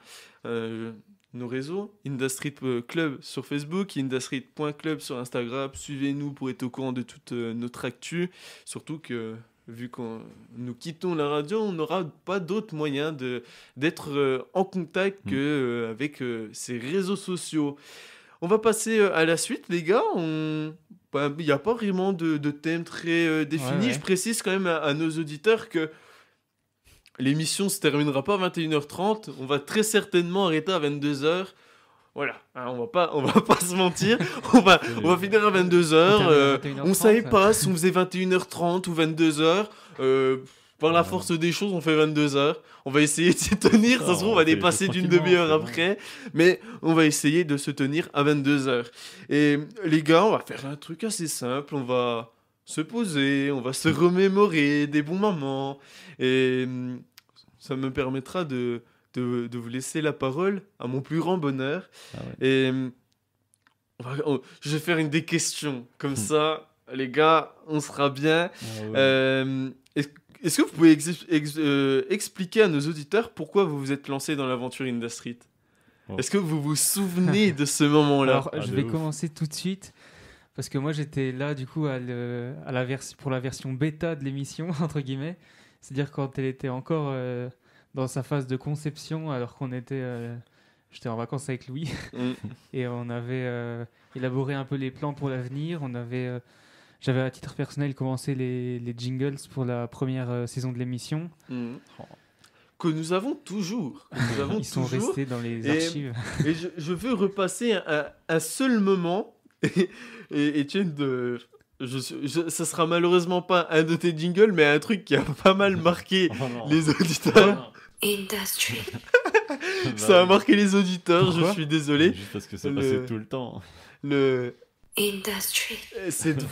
nos réseaux, Inda Street Club sur Facebook, indastreet.club sur Instagram. Suivez-nous pour être au courant de toute notre actu, surtout que vu que nous quittons la radio, on n'aura pas d'autre moyen d'être en contact qu'avec ces réseaux sociaux. On va passer à la suite, les gars. Il n'y a pas vraiment de thème très défini. Ouais. Je précise quand même à nos auditeurs que l'émission ne se terminera pas à 21h30. On va très certainement arrêter à 22h. Voilà, hein, on va pas se mentir, on va finir à 22h, on savait pas si on faisait 21h30 ou 22h, par la force des choses on fait 22h, on va essayer de se tenir, ça se trouve on va dépasser d'une demi-heure après, mais on va essayer de se tenir à 22h. Et les gars, on va faire un truc assez simple, on va se poser, on va se remémorer des bons moments, et ça me permettra de vous laisser la parole à mon plus grand bonheur. Ah ouais. Et je vais faire des questions comme ça, les gars, on sera bien. Ah ouais. Est-ce que vous pouvez expliquer à nos auditeurs pourquoi vous vous êtes lancé dans l'aventure Inda Street? Est-ce que vous vous souvenez de ce moment-là? Alors, je vais commencer tout de suite. Parce que moi, j'étais là, du coup, pour la version bêta de l'émission, entre guillemets. C'est-à-dire quand elle était encore dans sa phase de conception, alors qu'on était... j'étais en vacances avec Louis. Et on avait élaboré un peu les plans pour l'avenir. J'avais, à titre personnel, commencé les jingles pour la première saison de l'émission. Que nous avons toujours. Ils sont restés dans les archives. Et je veux repasser un seul moment. Et Etienne, ça sera malheureusement pas un de tes jingles, mais un truc qui a pas mal marqué les auditeurs. Industry. Ça a marqué les auditeurs, Pourquoi je suis désolé. Juste parce que ça passait tout le temps. Industry. Cette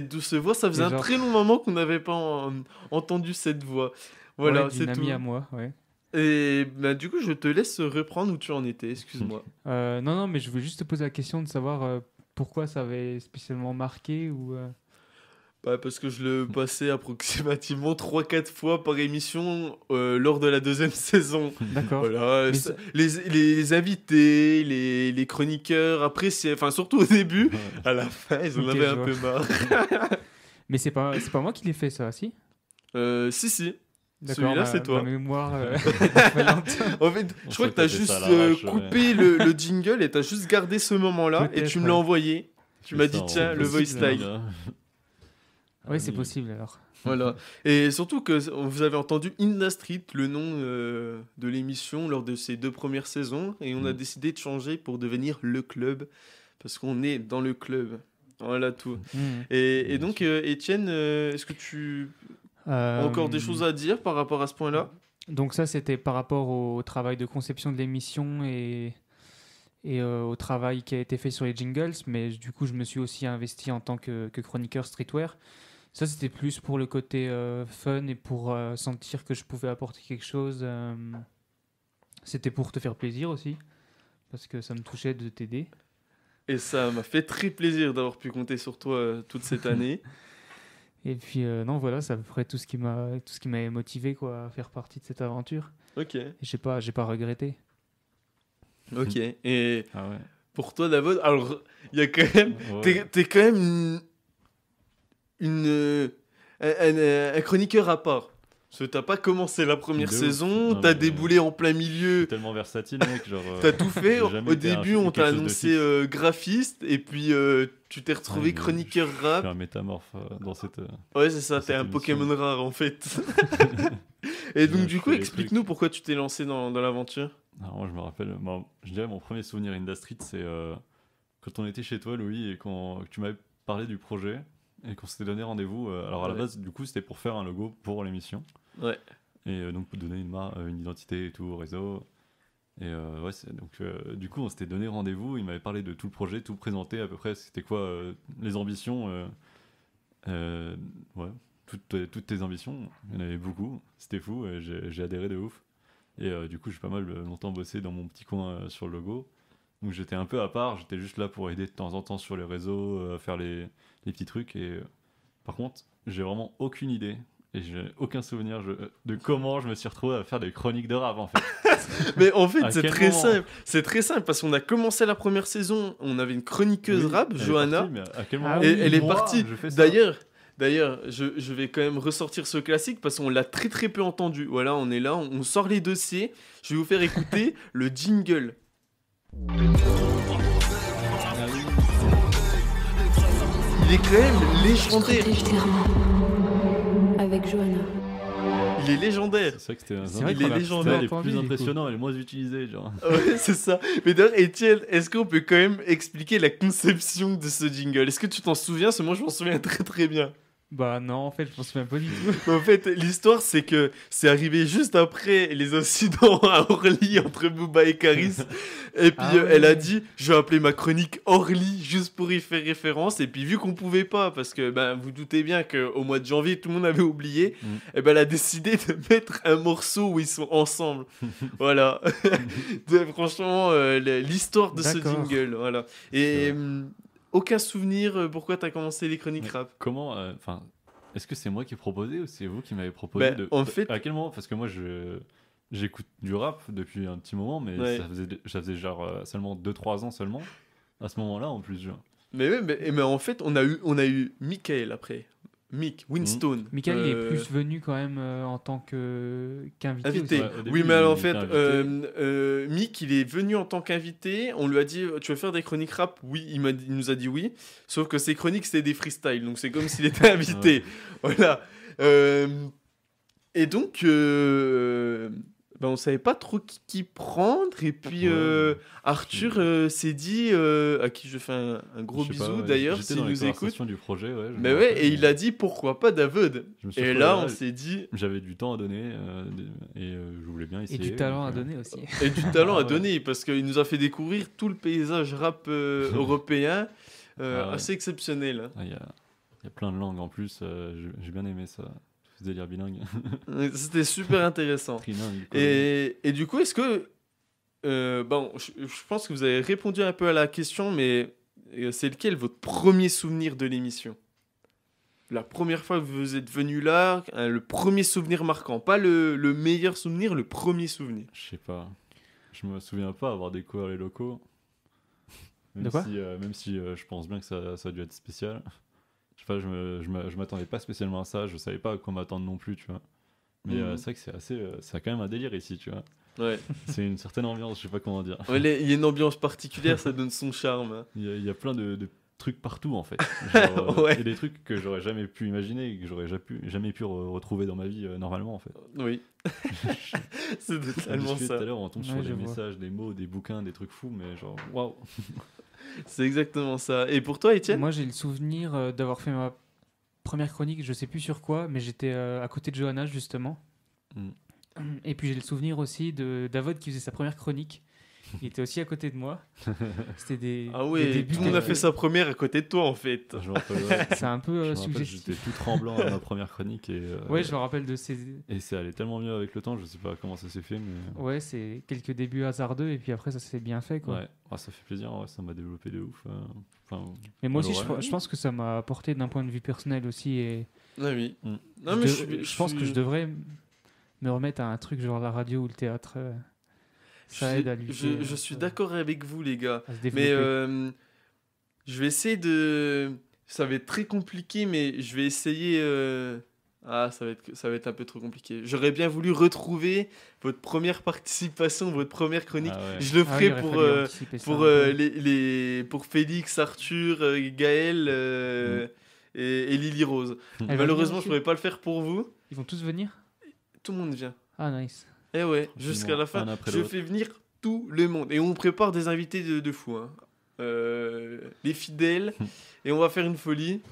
douce voix, ça faisait Et un genre- très long moment qu'on n'avait pas entendu cette voix. Voilà, Ouais, c'est d'une tout. amie à moi, ouais. Et bah, du coup, je te laisse reprendre où tu en étais, excuse-moi. Non, mais je voulais juste te poser la question de savoir pourquoi ça avait spécialement marqué ou. Bah, parce que je le passais approximativement 3-4 fois par émission lors de la 2e saison. D'accord. Voilà, Mais ça- les invités, les chroniqueurs, après, enfin, surtout au début, à la fin, ils en Ok, avaient je un vois. peu marre. Mais c'est pas moi qui l'ai fait, ça, si? Si. D'accord, Celui-là, ma- c'est toi. Ma mémoire est lente. En fait, On je crois sait que t'as que t'as fait juste ça à l'arrache, ouais. coupé le jingle et t'as juste gardé ce moment-là et Peut-être, tu me ouais. l'as envoyé. Tu m'as dit, Ça, tiens, on le peut voice possible, live. là. Oui, c'est oui. possible alors. Voilà. Et surtout que vous avez entendu Inda Street, le nom de l'émission lors de ces 2 premières saisons, et on a décidé de changer pour devenir le club, parce qu'on est dans le club. Voilà tout. Et donc, Étienne, est-ce que tu as encore des choses à dire par rapport à ce point-là? Donc ça, c'était par rapport au travail de conception de l'émission et au travail qui a été fait sur les jingles, mais du coup, je me suis aussi investi en tant que chroniqueur streetwear. Ça, c'était plus pour le côté fun et pour sentir que je pouvais apporter quelque chose. C'était pour te faire plaisir aussi, parce que ça me touchait de t'aider. Et ça m'a fait très plaisir d'avoir pu compter sur toi toute cette année. Et puis, non, voilà, c'est à peu près tout ce qui m'avait motivé quoi, à faire partie de cette aventure. Ok. Et j'ai pas regretté. Ok. Et Ah ouais. pour toi, David, alors, il y a quand même... Ouais. T'es quand même un chroniqueur à part. Parce que t'as pas commencé la première De ouf. saison, Non, t'as mais- déboulé en plein milieu, Tellement versatile, mec. Genre, t'as tout fait. j'ai jamais Au été début, on quelque t'a chose de annoncé fixe. graphiste, et puis tu t'es retrouvé Ouais, chroniqueur Je rap. suis un métamorphe dans cette. Ouais, c'est ça, dans t'es cette un émission. Pokémon rare en fait. Et donc, Ouais, du je coup, fais des explique-nous pourquoi tu t'es lancé dans l'aventure. Alors, moi, je me rappelle, je dirais mon premier souvenir Inda Street, c'est quand on était chez toi, Louis, et quand tu m'avais parlé du projet, et qu'on s'était donné rendez-vous. Alors, à la Ouais. base, du coup, c'était pour faire un logo pour l'émission. Ouais. Et donc, pour donner une identité et tout au réseau. Et ouais, donc, du coup, on s'était donné rendez-vous. Il m'avait parlé de tout le projet, tout présenté à peu près. C'était quoi les ambitions ouais, toutes tes ambitions. Il y en avait beaucoup. C'était fou. Et j'ai adhéré de ouf. Et du coup, j'ai pas mal longtemps bossé dans mon petit coin sur le logo. Donc, j'étais un peu à part. J'étais juste là pour aider de temps en temps sur les réseaux, à faire les petits trucs. Et par contre, j'ai vraiment aucune idée. Et j'ai aucun souvenir de comment je me suis retrouvé à faire des chroniques de rap en fait. Mais en fait, À c'est quel très moment simple. C'est très simple parce qu'on a commencé la première saison, on avait une chroniqueuse Oui, rap, elle est Johanna. partie, mais à quel moment Ah Et oui, elle est moi, partie. je fais ça D'ailleurs, je vais quand même ressortir ce classique parce qu'on l'a très très peu entendu. Voilà, on est là, on sort les dossiers. Je vais vous faire écouter le jingle. Il est quand même légendaire. Stratège d'Herman. Avec Johanna. Il est légendaire. C'est vrai que c'était un C'est vrai Il qu'on est l'a légendaire. les entendu, plus du coup. impressionnants et les moins utilisés. Genre. Ouais, c'est ça. Mais d'ailleurs, Étienne, est-ce qu'on peut quand même expliquer la conception de ce jingle? Est-ce que tu t'en souviens? Parce que moi, je m'en souviens très très bien. Bah non, en fait, je m'en souviens pas du tout. En fait, l'histoire, c'est que c'est arrivé juste après les incidents à Orly entre Booba et Caris. Et puis, Ah ouais. elle a dit, je vais appeler ma chronique Orly juste pour y faire référence. Et puis, vu qu'on pouvait pas, parce que ben, vous doutez bien qu'au mois de janvier, tout le monde avait oublié, et ben, elle a décidé de mettre un morceau où ils sont ensemble. Voilà. Franchement, l'histoire de ce D'accord. jingle. Voilà. Et aucun souvenir pourquoi t'as commencé les chroniques rap? Comment enfin, est-ce que c'est moi qui ai proposé ou c'est vous qui m'avez proposé Ben, en fait- À quel moment? Parce que moi, j'écoute du rap depuis un petit moment, mais Ouais. ça faisait genre seulement 2-3 ans seulement. À ce moment-là, en plus, genre. Mais, ouais, mais en fait, on a eu Michael après. Mick, Winston. Michael, il est Euh, plus venu quand même en tant qu'invité. invité. aussi. Ouais, au début, Oui, mais alors, en il fait, était invité. Mick, il est venu en tant qu'invité. On lui a dit, tu veux faire des chroniques rap? Oui, il nous a dit oui. Sauf que ses chroniques, c'était des freestyles. Donc, c'est comme s'il était invité. Voilà. Et donc, ben, on savait pas trop qui prendre. Et puis Arthur s'est dit, à qui je fais un gros Je sais bisou pas, ouais, d'ailleurs, j'étais s'il dans les nous écoute. conversations du projet, ouais. je Mais me ouais, rappelle, et il a dit pourquoi pas David. je me suis Et retrouvé là, on s'est dit. J'avais du temps à donner et je voulais bien Et essayer. du talent à donc, donner aussi. Et du talent Ah à ouais. donner, parce qu'il nous a fait découvrir tout le paysage rap européen, Ah ouais. assez exceptionnel. Hein. Il y a plein de langues en plus, j'ai bien aimé ça. Ce délire bilingue. C'était super intéressant. Trilingue. quoi. Et du coup, est-ce que... bon, je pense que vous avez répondu un peu à la question, mais c'est lequel votre premier souvenir de l'émission? La première fois que vous êtes venu là, le premier souvenir marquant. Pas le meilleur souvenir, le premier souvenir. Je sais pas. Je me souviens pas avoir découvert les locaux. De quoi Même si je pense bien que ça a dû être spécial. Je sais pas, je m'attendais pas spécialement à ça. Je savais pas à quoi m'attendre non plus, tu vois. Mais Mhm. c'est vrai que c'est assez. C'est quand même un délire ici, tu vois. Ouais. C'est une certaine ambiance, je sais pas comment dire. Ouais, il y a une ambiance particulière, ça donne son charme. Hein. Il y a plein de trucs partout en fait. Genre, Ouais. il y a des trucs que j'aurais jamais pu imaginer et que j'aurais jamais pu retrouver dans ma vie normalement en fait. Oui. C'est On totalement discutait tout à ça. l'heure, on tombe Ouais, sur je des vois. messages, des mots, des bouquins, des trucs fous, mais genre waouh. C'est exactement ça. Et pour toi, Étienne? Moi, j'ai le souvenir d'avoir fait ma première chronique, je sais plus sur quoi, mais j'étais à côté de Johanna, justement. Mm. Et puis, j'ai le souvenir aussi de David qui faisait sa première chronique. Il était aussi à côté de moi. C'était des. Ah des ouais, débuts tout le monde a de- fait sa première à côté de toi, en fait. Je me rappelle, ouais. C'est un peu Je me rappelle, suggestif. j'étais tout tremblant à ma première chronique Ouais, je me rappelle de ces. et c'est allé tellement mieux avec le temps, je sais pas comment ça s'est fait, mais Ouais, c'est quelques débuts hasardeux et puis après, ça s'est bien fait, quoi. ouais, ah, ça fait plaisir, ouais, ça m'a développé de ouf. Enfin, Mais moi aussi, alors, je pense que ça m'a apporté d'un point de vue personnel aussi. Et Ah oui. Mm. Non, mais je pense que je devrais me remettre à un truc genre la radio ou le théâtre. Ça aide à lutter. Je suis d'accord avec vous, les gars. à se Mais développer. je vais essayer de... Ça va être très compliqué, mais je vais essayer... Ah, ça va être un peu trop compliqué. J'aurais bien voulu retrouver votre première participation, votre première chronique. Ah ouais. Je le Ah oui, ferai il aurait pour, fallu anticiper ça pour, un peu. pour Félix, Arthur, Gaël et Lily Rose. Elle va Malheureusement, venir je pourrais pas le faire pour vous. Ils vont tous venir? Tout le monde vient. Ah, nice. Eh ouais, Tranquillement, jusqu'à la fin, un après je l'autre. fais venir tout le monde. Et on prépare des invités de fou. Hein. Les fidèles. Et on va faire une folie.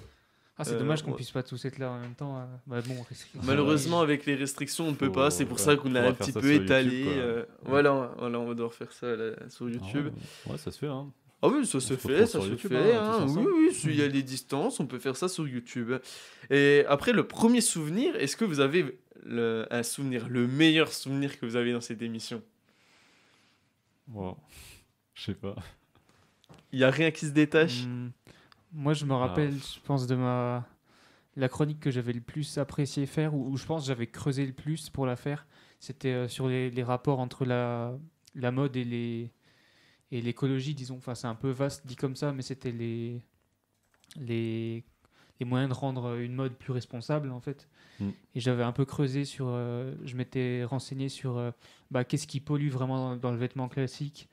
Ah, c'est dommage qu'on ouais. puisse pas tous être là en même temps. Bah bon, restriction. Malheureusement, avec les restrictions, on ne peut Faut- pas. C'est pour ouais, ça qu'on a faudra un faire petit ça peu sur étalé. YouTube, quoi. Voilà, on va devoir faire ça là, sur Ah YouTube. ouais, ça se fait, hein. Ah oui, ça se faut fait, prendre ça sur se YouTube, fait. hein, Hein. tous Oui, ensemble. oui, s'il y a les distances, on peut faire ça sur YouTube. Et après, le premier souvenir, est-ce que vous avez un souvenir, le meilleur souvenir que vous avez dans cette émission? Wow. Je sais pas. Il n'y a rien qui se détache? Moi, je me rappelle, je pense, de la chronique que j'avais le plus apprécié faire, où je pense que j'avais creusé le plus pour la faire. C'était sur les rapports entre la mode et l'écologie, disons. Enfin, c'est un peu vaste dit comme ça, mais c'était les moyens de rendre une mode plus responsable, en fait. Mm. Et j'avais un peu creusé sur... je m'étais renseigné sur qu'est-ce qui pollue vraiment dans le vêtement classique,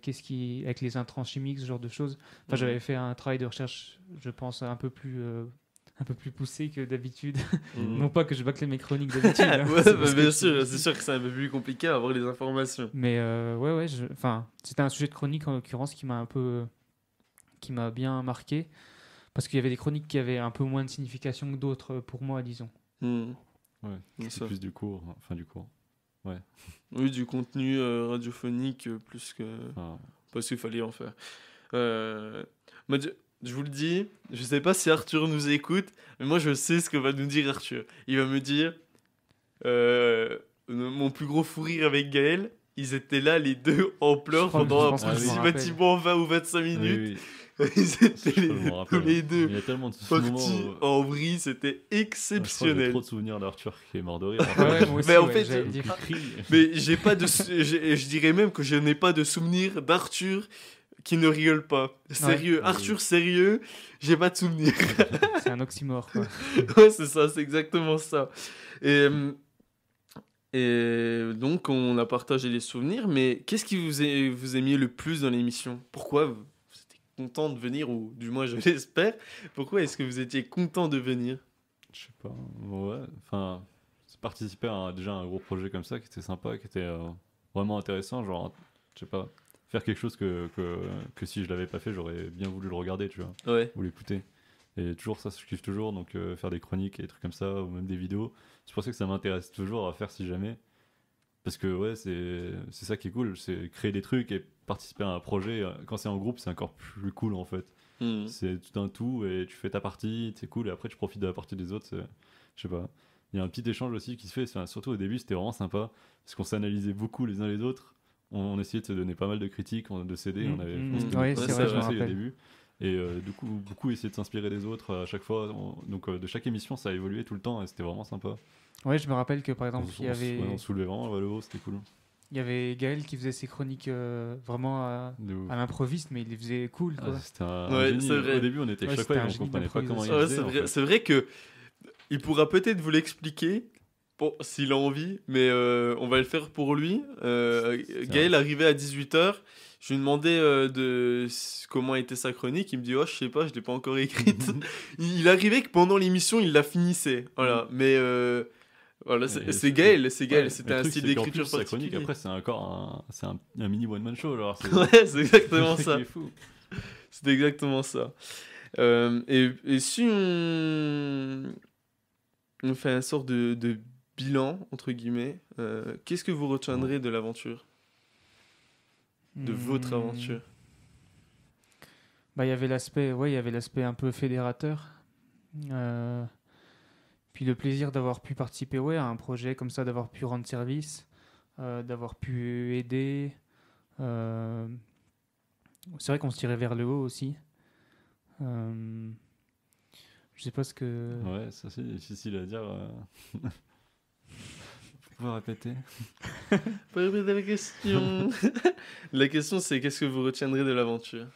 qu'est-ce qui... avec les intrants chimiques, ce genre de choses. Enfin, j'avais fait un travail de recherche, je pense, un peu plus poussé que d'habitude. Mhm. Non pas que je bâcle mes chroniques d'habitude. hein. Ouais, C'est bah, parce bien que sûr, c'est sûr que c'est un peu plus compliqué à avoir les informations. Mais ouais, enfin, c'était un sujet de chronique en l'occurrence qui m'a bien marqué parce qu'il y avait des chroniques qui avaient un peu moins de signification que d'autres pour moi, disons. Mhm. Ouais, Bien c'est sûr. plus du cours, enfin du cours. Ouais. Oui, du contenu radiophonique plus que... Enfin, Parce qu'il fallait en faire. Moi, je vous le dis, je sais pas si Arthur nous écoute, mais moi je sais ce que va nous dire Arthur. Il va me dire mon plus gros fou rire avec Gaël, ils étaient là les deux en pleurs Je pendant pense que je m'en approximativement 20 ou 25 oui, minutes. oui, Ils étaient je me tous rappelle. les deux Il y a tellement de moments partis où... en vrille, c'était Je crois que j'ai exceptionnel. trop de souvenirs d'Arthur qui est mort de rire. Ouais, moi aussi, Mais en ouais, fait, j'allais le dire. Qui crie. Mais j'ai pas de, je dirais même que je n'ai pas de souvenir d'Arthur qui ne rigole pas. Sérieux, Ouais. Arthur sérieux, j'ai pas de souvenir. C'est un oxymore, quoi. Ouais, c'est ça, c'est exactement ça. Et donc, on a partagé les souvenirs, mais qu'est-ce qui vous aimiez le plus dans l'émission? Pourquoi vous étiez content de venir, ou du moins je l'espère, pourquoi est-ce que vous étiez content de venir? Je sais pas, ouais, enfin, c'est participé à déjà un gros projet comme ça qui était sympa, qui était vraiment intéressant, genre, je sais pas, faire quelque chose que si je l'avais pas fait, j'aurais bien voulu le regarder, tu vois, Ouais. ou l'écouter. Et toujours ça, je kiffe toujours, donc faire des chroniques et des trucs comme ça, ou même des vidéos. C'est pour ça que ça m'intéresse toujours à faire si jamais. Parce que ouais, c'est ça qui est cool, c'est créer des trucs et participer à un projet. Quand c'est en groupe, c'est encore plus cool en fait. C'est tout un tout et tu fais ta partie, c'est cool, et après tu profites de la partie des autres. Je sais pas. Il y a un petit échange aussi qui se fait, enfin, surtout au début, c'était vraiment sympa parce qu'on s'analysait beaucoup les uns les autres. On essayait de se donner pas mal de critiques, de s'aider. On avait Ouais, c'est vrai, je me au rappelle. début. Et du coup, beaucoup essayaient de s'inspirer des autres à chaque fois. Donc de chaque émission, ça a évolué tout le temps et c'était vraiment sympa. Ouais, je me rappelle que par exemple, On soulevait vraiment le haut, c'était cool. Il y avait Gaël qui faisait ses chroniques vraiment à l'improviste, mais il les faisait cool, quoi. C'était un génie. c'est vrai. Au début, on était choqués, on comprenait pas comment il Ouais, faisait. c'est vrai, en fait. c'est vrai que il pourra peut-être vous l'expliquer, bon, s'il a envie, mais on va le faire pour lui. Gaël arrivait à 18h, je lui demandais comment était sa chronique, il me dit « Oh, je sais pas, je l'ai pas encore écrite ». Il arrivait que pendant l'émission, il la finissait, voilà, mais... Voilà, c'est Gaël, c'était un style d'écriture sa particulier. chronique, après, c'est encore un mini one-man show. Genre, Ouais, c'est exactement c'est ça. qui est fou. C'est exactement ça. Et si on fait un sort de bilan, entre guillemets, qu'est-ce que vous retiendrez de l'aventure ? De votre aventure ? Bah, il y avait l'aspect un peu fédérateur. Puis le plaisir d'avoir pu participer à un projet comme ça, d'avoir pu rendre service, d'avoir pu aider. C'est vrai qu'on se tirait vers le haut aussi. Je sais pas ce que... Ouais, ça c'est difficile à dire. Vous pouvez répéter ? Pas répéter la question. La question, c'est qu'est-ce que vous retiendrez de l'aventure ?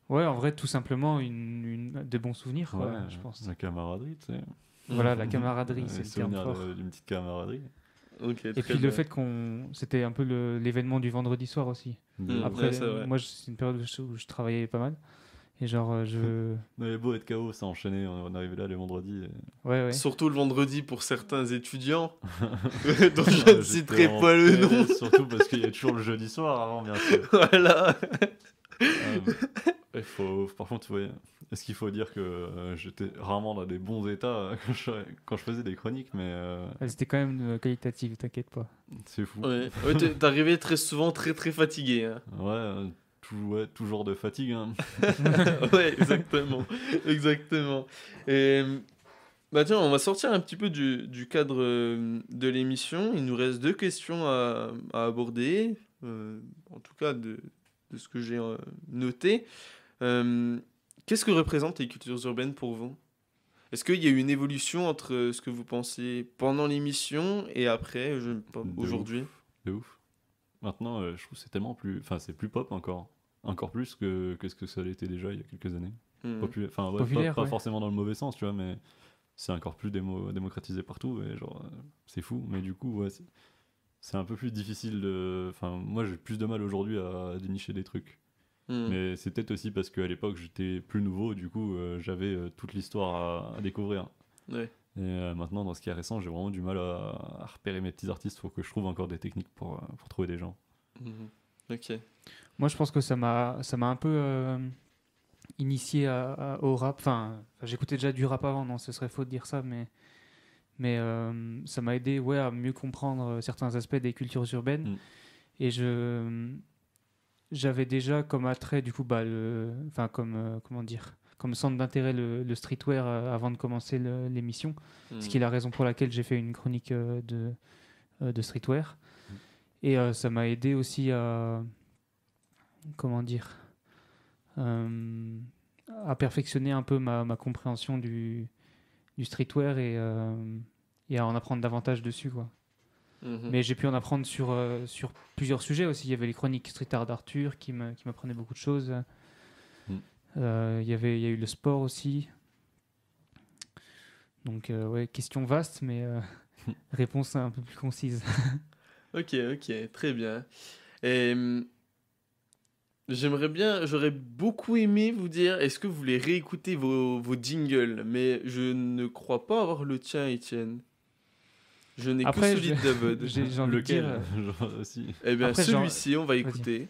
Ouais, en vrai, tout simplement de bons souvenirs, quoi, Ouais, je pense. la camaraderie, tu sais. Voilà, la camaraderie, c'est le terme souvenir fort. d'une petite camaraderie. Okay, et puis le fait c'était un peu l'événement du vendredi soir aussi. Après, moi, c'est une période où je travaillais pas mal. Et genre, On avait beau être KO, ça enchaînait, on arrivait là les vendredis. Ouais. Surtout le vendredi pour certains étudiants, dont je ne citerai pas le nom. Surtout parce qu'il y a toujours le jeudi soir avant, bien sûr. Voilà. Par contre, ouais, est-ce qu'il faut dire que j'étais rarement dans des bons états quand je faisais des chroniques, mais... C'était quand même qualitatif, t'inquiète pas. C'est fou. Ouais, t'arrivais très souvent très très fatigué. Hein. Toujours de fatigue. Hein. Ouais, exactement. Et bah tiens, on va sortir un petit peu du cadre de l'émission. Il nous reste 2 questions à aborder, en tout cas de ce que j'ai noté. Qu'est-ce que représentent les cultures urbaines pour vous ? Est-ce qu'il y a eu une évolution entre ce que vous pensez pendant l'émission et après, aujourd'hui ? De ouf. Maintenant, je trouve que c'est tellement plus... Enfin, c'est plus pop encore. Encore plus que ce que ça l'était déjà il y a quelques années. Populaire, pas forcément dans le mauvais sens, tu vois, mais c'est encore plus démocratisé partout. Et genre, c'est fou. Mais du coup, ouais, c'est un peu plus difficile de... Enfin, moi, j'ai plus de mal aujourd'hui à dénicher des trucs. Mais c'est peut-être aussi parce qu'à l'époque, j'étais plus nouveau. Du coup, j'avais toute l'histoire à découvrir. Ouais. Et maintenant, dans ce qui est récent, j'ai vraiment du mal à repérer mes petits artistes. Il faut que je trouve encore des techniques pour trouver des gens. Ok. Moi, je pense que ça m'a un peu initié au rap. Enfin, j'écoutais déjà du rap avant, non, ce serait faux de dire ça, mais ça m'a aidé à mieux comprendre certains aspects des cultures urbaines. Et j'avais déjà comme attrait, du coup, comme centre d'intérêt le streetwear avant de commencer l'émission. Ce qui est la raison pour laquelle j'ai fait une chronique de streetwear. Et ça m'a aidé aussi à perfectionner un peu ma compréhension du streetwear et à en apprendre davantage dessus, quoi. Mais j'ai pu en apprendre sur plusieurs sujets aussi. Il y avait les chroniques street art d'Arthur qui m'apprenaient beaucoup de choses. Il y a eu le sport aussi. Donc question vaste, mais réponse un peu plus concise. Ok, très bien. Et j'aurais beaucoup aimé vous dire, est-ce que vous voulez réécouter vos jingles ? Mais je ne crois pas avoir le tien, Étienne. Je n'ai que Après, celui de David. j'ai envie de Lequel dire. Genre, aussi. Eh bien, Après, genre- celui-ci, on va Vas-y. écouter.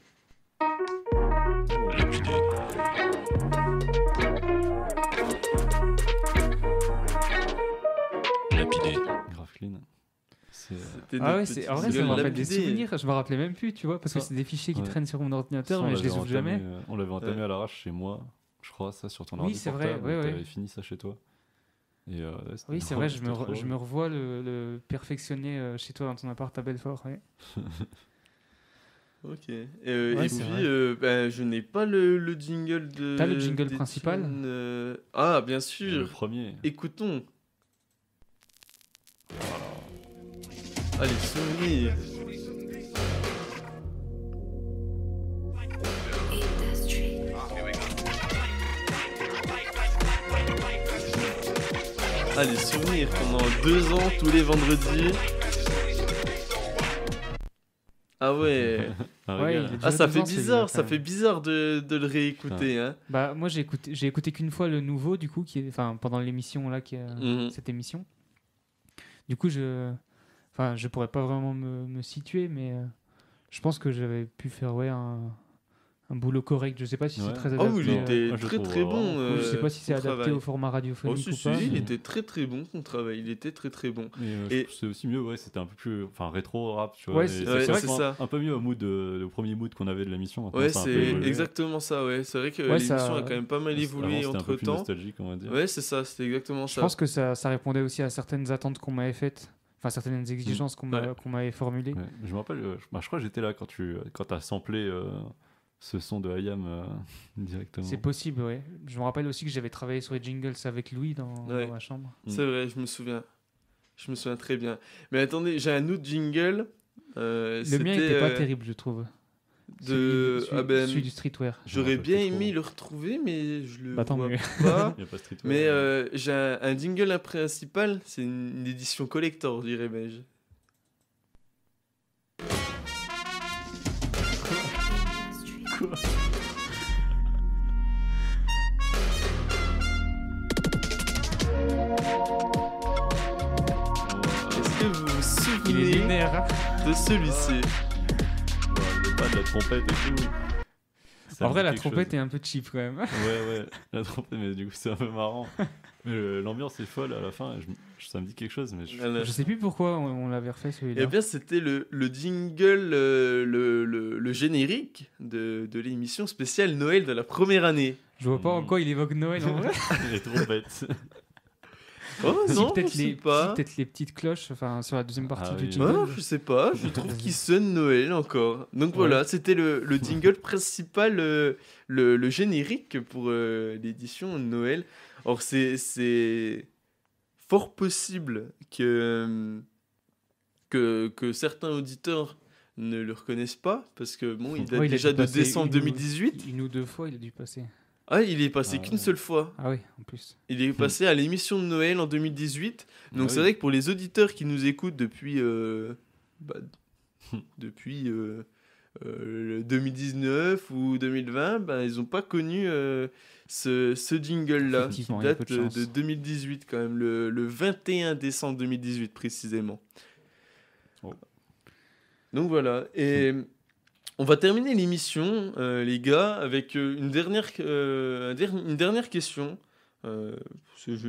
Lapidé. Grave clean. C'est, C'était Ah notre ouais, petit en vrai, ça single me rappelle des lapidé. souvenirs. Je me rappelais même plus, tu vois, parce que Ça- c'est des fichiers qui ouais. traînent sur mon ordinateur, ça, mais on je les l'avait ouvre jamais. entamé, on l'avait entamé Ouais. à l'arrache chez moi, je crois, ça sur ton Oui, ordi c'est vrai, portable. ouais, ouais. T'avais fini ça chez toi. Et, ouais, c'était Oui, c'est drôle, vrai, c'était trop je me revois le perfectionner chez toi dans ton appart à Belfort. Ouais. Ok. Ouais, et c'est puis, vrai. ben, je n'ai pas le jingle de. T'as le jingle d'Étienne, principal Ah, bien Le sûr. premier. Écoutons. Allez, souvenirs. Allez, souvenirs pendant 2 ans, tous les vendredis. Ah ouais. Un Ouais, régal. il est Ah, déjà ça 2 fait ans, celui-là, bizarre, quand ça même. fait bizarre de le réécouter. Hein. Bah, moi, j'ai écouté qu'une fois le nouveau, du coup, enfin, pendant l'émission, là, Mhm. cette émission. Du coup, enfin, je pourrais pas vraiment me situer, mais je pense que j'avais pu faire, ouais, un boulot correct. Je sais pas si c'est Ouais. très Oh, adapté. il était moi, je le très trouve très vraiment bon. cool. Je sais pas si c'est son adapté travail. au format Oh, radiophonique si, ou si, pas. il mais- était très très bon son travail. Il était très très bon. Mais Et- je trouve que c'est aussi mieux, ouais, c'était un peu plus enfin rétro rap, tu vois. Ouais, et c'est vrai correspond que- c'est ça. un peu mieux au mood le premier mood qu'on avait de l'émission. Maintenant, Ouais, ça a un peu c'est évolué. exactement ça. Ouais, c'est vrai que Ouais, l'émission ça- a quand même pas mal Avant, évolué c'était un peu entre plus temps. nostalgique, on va dire. Ouais, c'est ça. C'était exactement Je ça. pense que ça répondait aussi à certaines attentes qu'on m'avait faites, enfin certaines exigences qu'on m'avait formulées. Ouais. Je me rappelle, je crois que j'étais là quand t'as samplé ce son de IAM directement. C'est possible, ouais. Je me rappelle aussi que j'avais travaillé sur les jingles avec Louis dans ma chambre. C'est vrai, je me souviens. Je me souviens très bien. Mais attendez, j'ai un autre jingle. Le mien était pas terrible, je trouve. Celui du streetwear. J'aurais bien aimé le retrouver, mais je le Tant vois mieux. pas. Il y a pas streetwear. Mais j'ai un jingle principal, c'est une édition collector, je dirais belge. Est-ce que vous vous Il est souvenez lunaire, hein. de celui-ci? Ouais, pas de la trompette et tout. Ça En me vrai, dit la quelque trompette chose. est un peu cheap quand même. Ouais, la trompette, mais du coup, c'est un peu marrant. Mais l'ambiance est folle à la fin. Ça me dit quelque chose, mais Voilà. Je sais plus pourquoi on l'avait refait celui-là. Eh bien, c'était le jingle, le générique de l'émission spéciale Noël de la première année. Je vois pas en quoi il évoque Noël en vrai. les trompettes. Oh Si, non, peut-être je sais les, pas. peut-être les petites cloches, enfin sur la deuxième partie Ah du oui. jingle. Oh, je sais pas, je trouve qu'il sonne Noël encore. Donc voilà, c'était le jingle principal, le générique pour l'édition Noël. Or, c'est fort possible que certains auditeurs ne le reconnaissent pas, parce que bon, il date Ouais, il a déjà dû de passer décembre 2018. Une ou deux fois, il a dû passer. Ah, il est passé qu'une seule fois. Ah oui, en plus. Il est passé à l'émission de Noël en 2018. Donc Ah c'est oui. vrai que pour les auditeurs qui nous écoutent depuis, depuis 2019 ou 2020, ils n'ont pas connu ce jingle-là, qui Effectivement, il y a peu date de chance. de 2018 quand même, le 21 décembre 2018 précisément. Oh. Donc voilà, et on va terminer l'émission, les gars, avec une dernière question.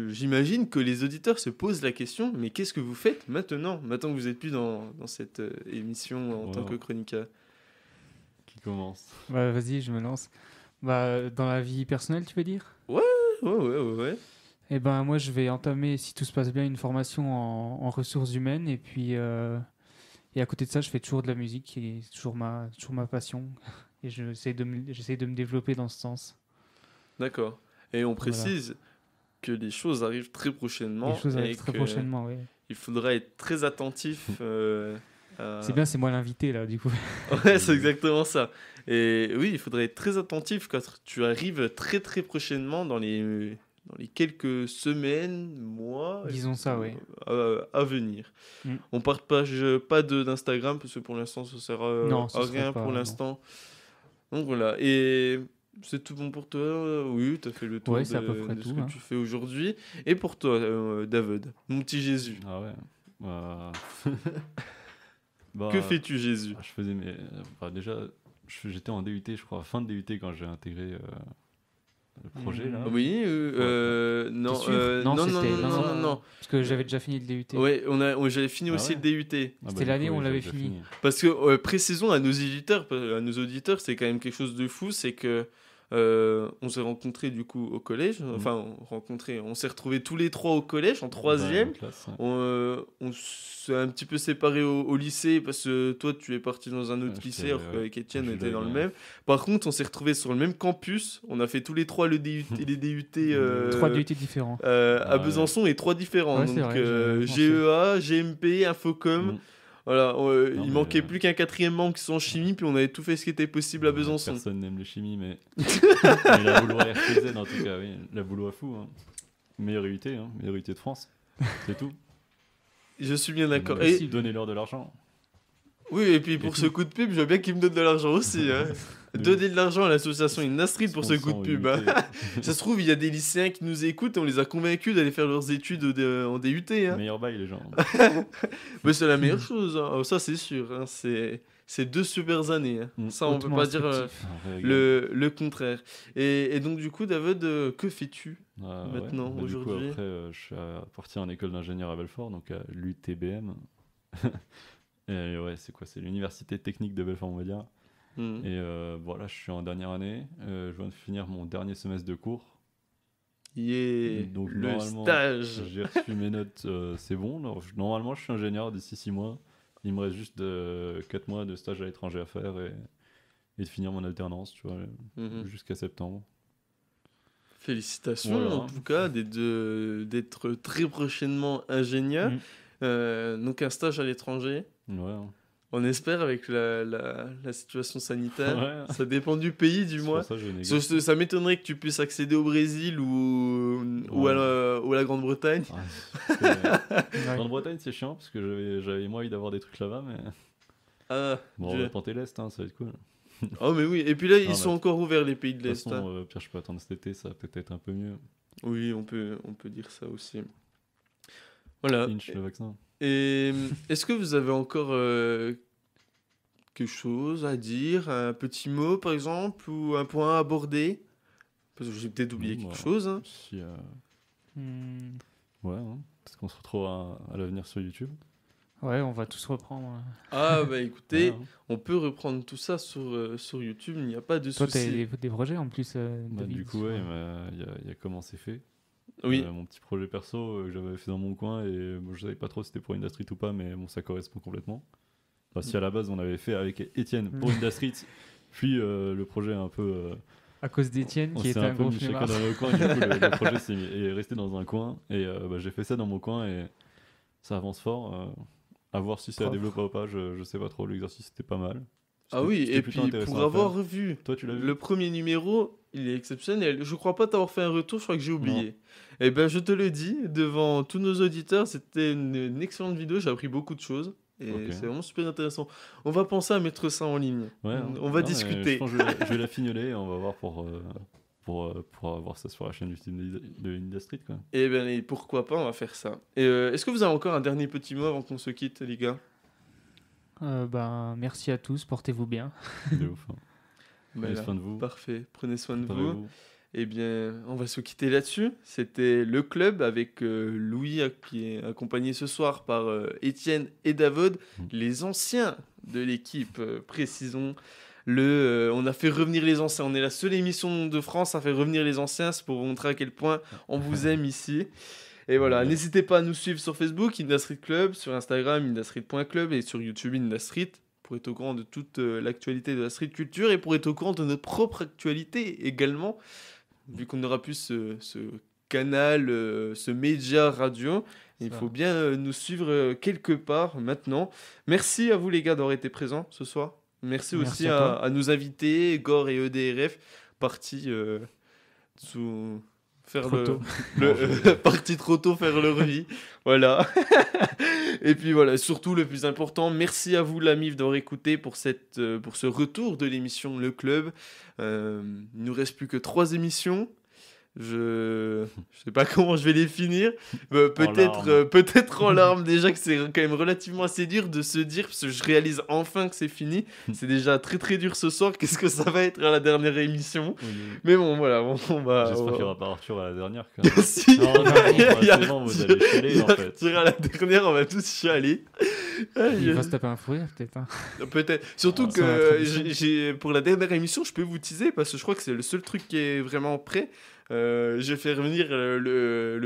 J'imagine que les auditeurs se posent la question, mais qu'est-ce que vous faites maintenant que vous êtes plus dans cette émission en tant que chroniqueur? Qui commence? Bah, vas-y, je me lance. Bah, dans la vie personnelle, tu veux dire? Ouais. Eh ben, moi, je vais entamer, si tout se passe bien, une formation en ressources humaines. Et puis, et à côté de ça, je fais toujours de la musique, qui est toujours ma passion. Et j'essaie de me développer dans ce sens. D'accord. Et on précise que les choses arrivent très prochainement. Les choses arrivent très prochainement, oui. Il faudra être très attentif. C'est bien, c'est moi l'invité, là, du coup. Ouais, c'est exactement ça. Et oui, il faudrait être très attentif quand tu arrives très très prochainement dans les quelques semaines, mois, Disons ça, oui. À venir. Mm. On partage pas d'Instagram parce que pour l'instant ça sert Non, ça à sera rien pas, pour non. l'instant. Donc voilà. Et c'est tout bon pour toi? Oui, tu as fait le tour Ouais, c'est à peu près de ce tout, que hein. tu fais aujourd'hui. Et pour toi, David, mon petit Jésus? Ah ouais. Euh, bah, Que fais-tu, Jésus? je faisais mes... déjà, j'étais en DUT, je crois, fin de DUT quand j'ai intégré le projet, là. Oui, non, T'es sûr non, non, c'était- non, non, non. Parce que j'avais déjà fini le DUT. Ouais, j'avais fini Ah aussi ouais le DUT. Ah bah, C'était du l'année coup, où on j'avais l'avait déjà fini. Parce que précisons à nos auditeurs, c'est quand même quelque chose de fou, c'est que on s'est rencontrés du coup au collège, enfin on s'est retrouvés tous les trois au collège en troisième. Classe, ouais. On s'est un petit peu séparés au lycée parce que toi tu es parti dans un autre Ouais, lycée j'étais, alors qu'avec Étienne on Jules, était dans le ouais. même. Par contre on s'est retrouvés sur le même campus, on a fait tous les trois les DUT 3 DUT différents. à Ouais. Besançon et 3 différents. Ouais, Donc c'est vrai, j'avais pensé. GEA, GMP, Infocom. Mm. Voilà, il mais, manquait plus qu'un quatrième membre qui sont en chimie, puis on avait tout fait ce qui était possible à Besançon. Personne n'aime les chimies, mais... mais la boulot RTZ, en tout cas, oui. La boulot à fou. Hein. Meilleure UT, meilleure UT de France. C'est tout. Je suis bien d'accord. Mais Et, donnez-leur de l'argent. oui, et puis pour ce coup de pub, je veux bien qu'ils me donnent de l'argent aussi. Hein. Donnez de l'argent à l'association Inna Street pour ce coup de pub. Hein. Ça se trouve, il y a des lycéens qui nous écoutent et on les a convaincus d'aller faire leurs études en DUT. Hein. Meilleur bail, les gens. Mais c'est la meilleure chose, hein. Oh, ça c'est sûr. Hein. C'est 2 super années. Hein. Mm. Ça, on peut Hautement pas dire instructif. le contraire. Et donc, du coup, David, que fais-tu maintenant, Du coup, aujourd'hui après, je suis parti en école d'ingénieur à Belfort, donc à l'UTBM. Et ouais, c'est quoi? C'est l'université technique de Belfort, on va dire. Mhm. Et voilà, je suis en dernière année. Je viens de finir mon dernier semestre de cours. Yeah, Donc, le normalement, stage. j'ai reçu mes notes, c'est bon. Alors, normalement, je suis ingénieur d'ici 6 mois. Il me reste juste 4 mois de stage à l'étranger à faire et de finir mon alternance, tu vois, Mhm. jusqu'à septembre. Félicitations Voilà. en tout cas d'être très prochainement ingénieur. Donc un stage à l'étranger. Ouais. On espère avec la situation sanitaire. Ouais. Ça dépend du pays du C'est moins. pour ça que je négocie. Ça m'étonnerait que tu puisses accéder au Brésil ou à la Grande-Bretagne. Grande-Bretagne, c'est chiant parce que j'avais moi envie d'avoir des trucs là-bas, mais Ah, bon, on va tenter l'Est, ça va être cool. Oh mais oui, et puis là ils Non, sont mais- encore ouverts les pays de De toute l'Est. hein. façon, Pierre, je peux attendre cet été, ça va peut-être être un peu mieux. Oui, on peut dire ça aussi. Voilà. Inch, le vaccin. Et est-ce que vous avez encore quelque chose à dire, un petit mot par exemple, ou un point à aborder? Parce que j'ai peut-être oublié Non, quelque bah, chose. Hein. Si, Hmm. ouais, peut-être qu'on se retrouve à l'avenir sur YouTube. Ouais, on va tous reprendre. Ah bah écoutez, Ouais, hein. on peut reprendre tout ça sur YouTube, il n'y a pas de Toi, t'as souci. des projets en plus, Bah, David, du coup, ouais, il y a comment c'est fait. Oui. Mon petit projet perso que j'avais fait dans mon coin et moi, je savais pas trop si c'était pour Industry ou pas, mais bon, ça correspond complètement. Enfin, si à la base on avait fait avec Étienne pour Industry, puis le projet un peu. À cause d'Étienne, On qui s'est était un un peu gros mis chacun flemmard. dans le coin, du coup le projet est resté dans un coin et bah, j'ai fait ça dans mon coin et ça avance fort. À voir si c'est à Propre. développer ou pas, je sais pas trop, l'exercice était pas mal. Ah oui, C'était et plutôt puis intéressant pour à avoir faire. vu Toi tu l'as vu? le premier numéro, il est exceptionnel. Je crois pas t'avoir fait un retour, je crois que j'ai oublié. Eh ben je te le dis, devant tous nos auditeurs, c'était une excellente vidéo, j'ai appris beaucoup de choses. Et Ok. c'est vraiment super intéressant. On va penser à mettre ça en ligne. Ouais, On va non, mais discuter. Je pense que je vais la fignoler et on va voir pour avoir ça sur la chaîne YouTube de Industry, quoi. Eh bien, et pourquoi pas, on va faire ça. Et est-ce que vous avez encore un dernier petit mot avant qu'on se quitte, les gars? Merci à tous, portez-vous bien. De ouf. Hein. Prenez Voilà. soin de vous. Parfait, prenez soin de vous. Préparez-vous. Eh bien, on va se quitter là-dessus. C'était le club avec Louis qui est accompagné ce soir par Étienne et David, les anciens de l'équipe, précisons. On a fait revenir les anciens. On est la seule émission de France à faire revenir les anciens. C'est pour vous montrer à quel point on vous aime ici. Et voilà, n'hésitez pas à nous suivre sur Facebook, Industry Club, sur Instagram, industry.club et sur YouTube, Industry, pour être au courant de toute l'actualité de la street culture et pour être au courant de notre propre actualité également, vu qu'on aura plus ce canal, ce média radio. Il faut bien nous suivre quelque part maintenant. Merci à vous les gars d'avoir été présents ce soir. Merci aussi à toi. à nos invités, Gore et EDRF, partis sous... faire Trop tôt. partis trop tôt faire leur vie. Voilà. Et puis voilà, surtout le plus important, merci à vous la MIF d'avoir écouté pour ce retour de l'émission Le Club. Il nous reste plus que 3 émissions. Je sais pas comment je vais les finir. Peut-être larmes. peut-être en larmes déjà, que c'est quand même relativement assez dur de se dire, parce que je réalise enfin que c'est fini. C'est déjà très très dur ce soir. Qu'est-ce que ça va être à la dernière émission? Mais bon, voilà, on va... J'espère qu'il n'y aura pas Arthur à la dernière. Quand même. Si, Non, c'est bon, vous allez chialer en fait. Arthur à la dernière, on va tous chialer. Il va se taper un fou rire, peut-être. Hein. Peut-être. Surtout Ah, ça va que être pour la dernière émission, je peux vous teaser, parce que je crois que c'est le seul truc qui est vraiment prêt. Je vais faire venir le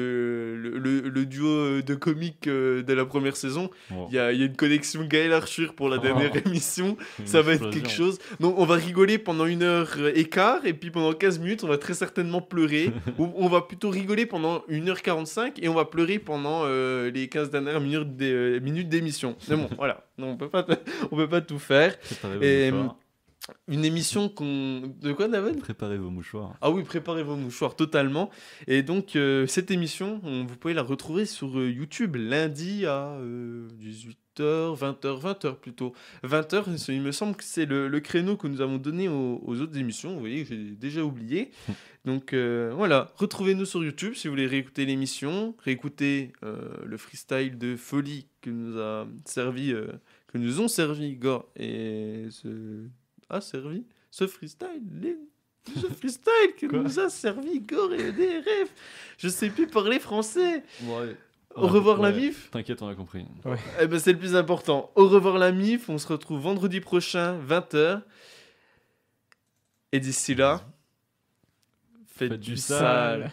duo de comiques de la première saison. Bon. Il y a une connexion Gaël Arthur pour la dernière émission. Une Ça va être explosion. quelque chose. Donc on va rigoler pendant 1h15 et puis pendant 15 minutes, on va très certainement pleurer. Ou on va plutôt rigoler pendant 1h45 et on va pleurer pendant les 15 dernières minutes d'émission. Mais bon, voilà. Non, on peut pas tout faire. Préparez vos Et mouchoirs. une émission qu'on... De quoi, David? Préparez vos mouchoirs. Ah oui, préparez vos mouchoirs totalement. Et donc, cette émission, vous pouvez la retrouver sur YouTube lundi à 18h, 20h plutôt. 20h, il me semble que c'est le créneau que nous avons donné aux autres émissions. Vous voyez que j'ai déjà oublié. Donc voilà, retrouvez-nous sur YouTube si vous voulez réécouter l'émission, réécouter le freestyle de folie que nous a servi, que nous ont servi Gore et ce freestyle que Quoi nous a servi Gore et EDRF. Je sais plus parler français. Ouais. Au revoir la Ouais, MIF. T'inquiète, on a compris. Eh ben, c'est le plus important. Au revoir la MIF. On se retrouve vendredi prochain, 20h. Et d'ici là, faites du sale.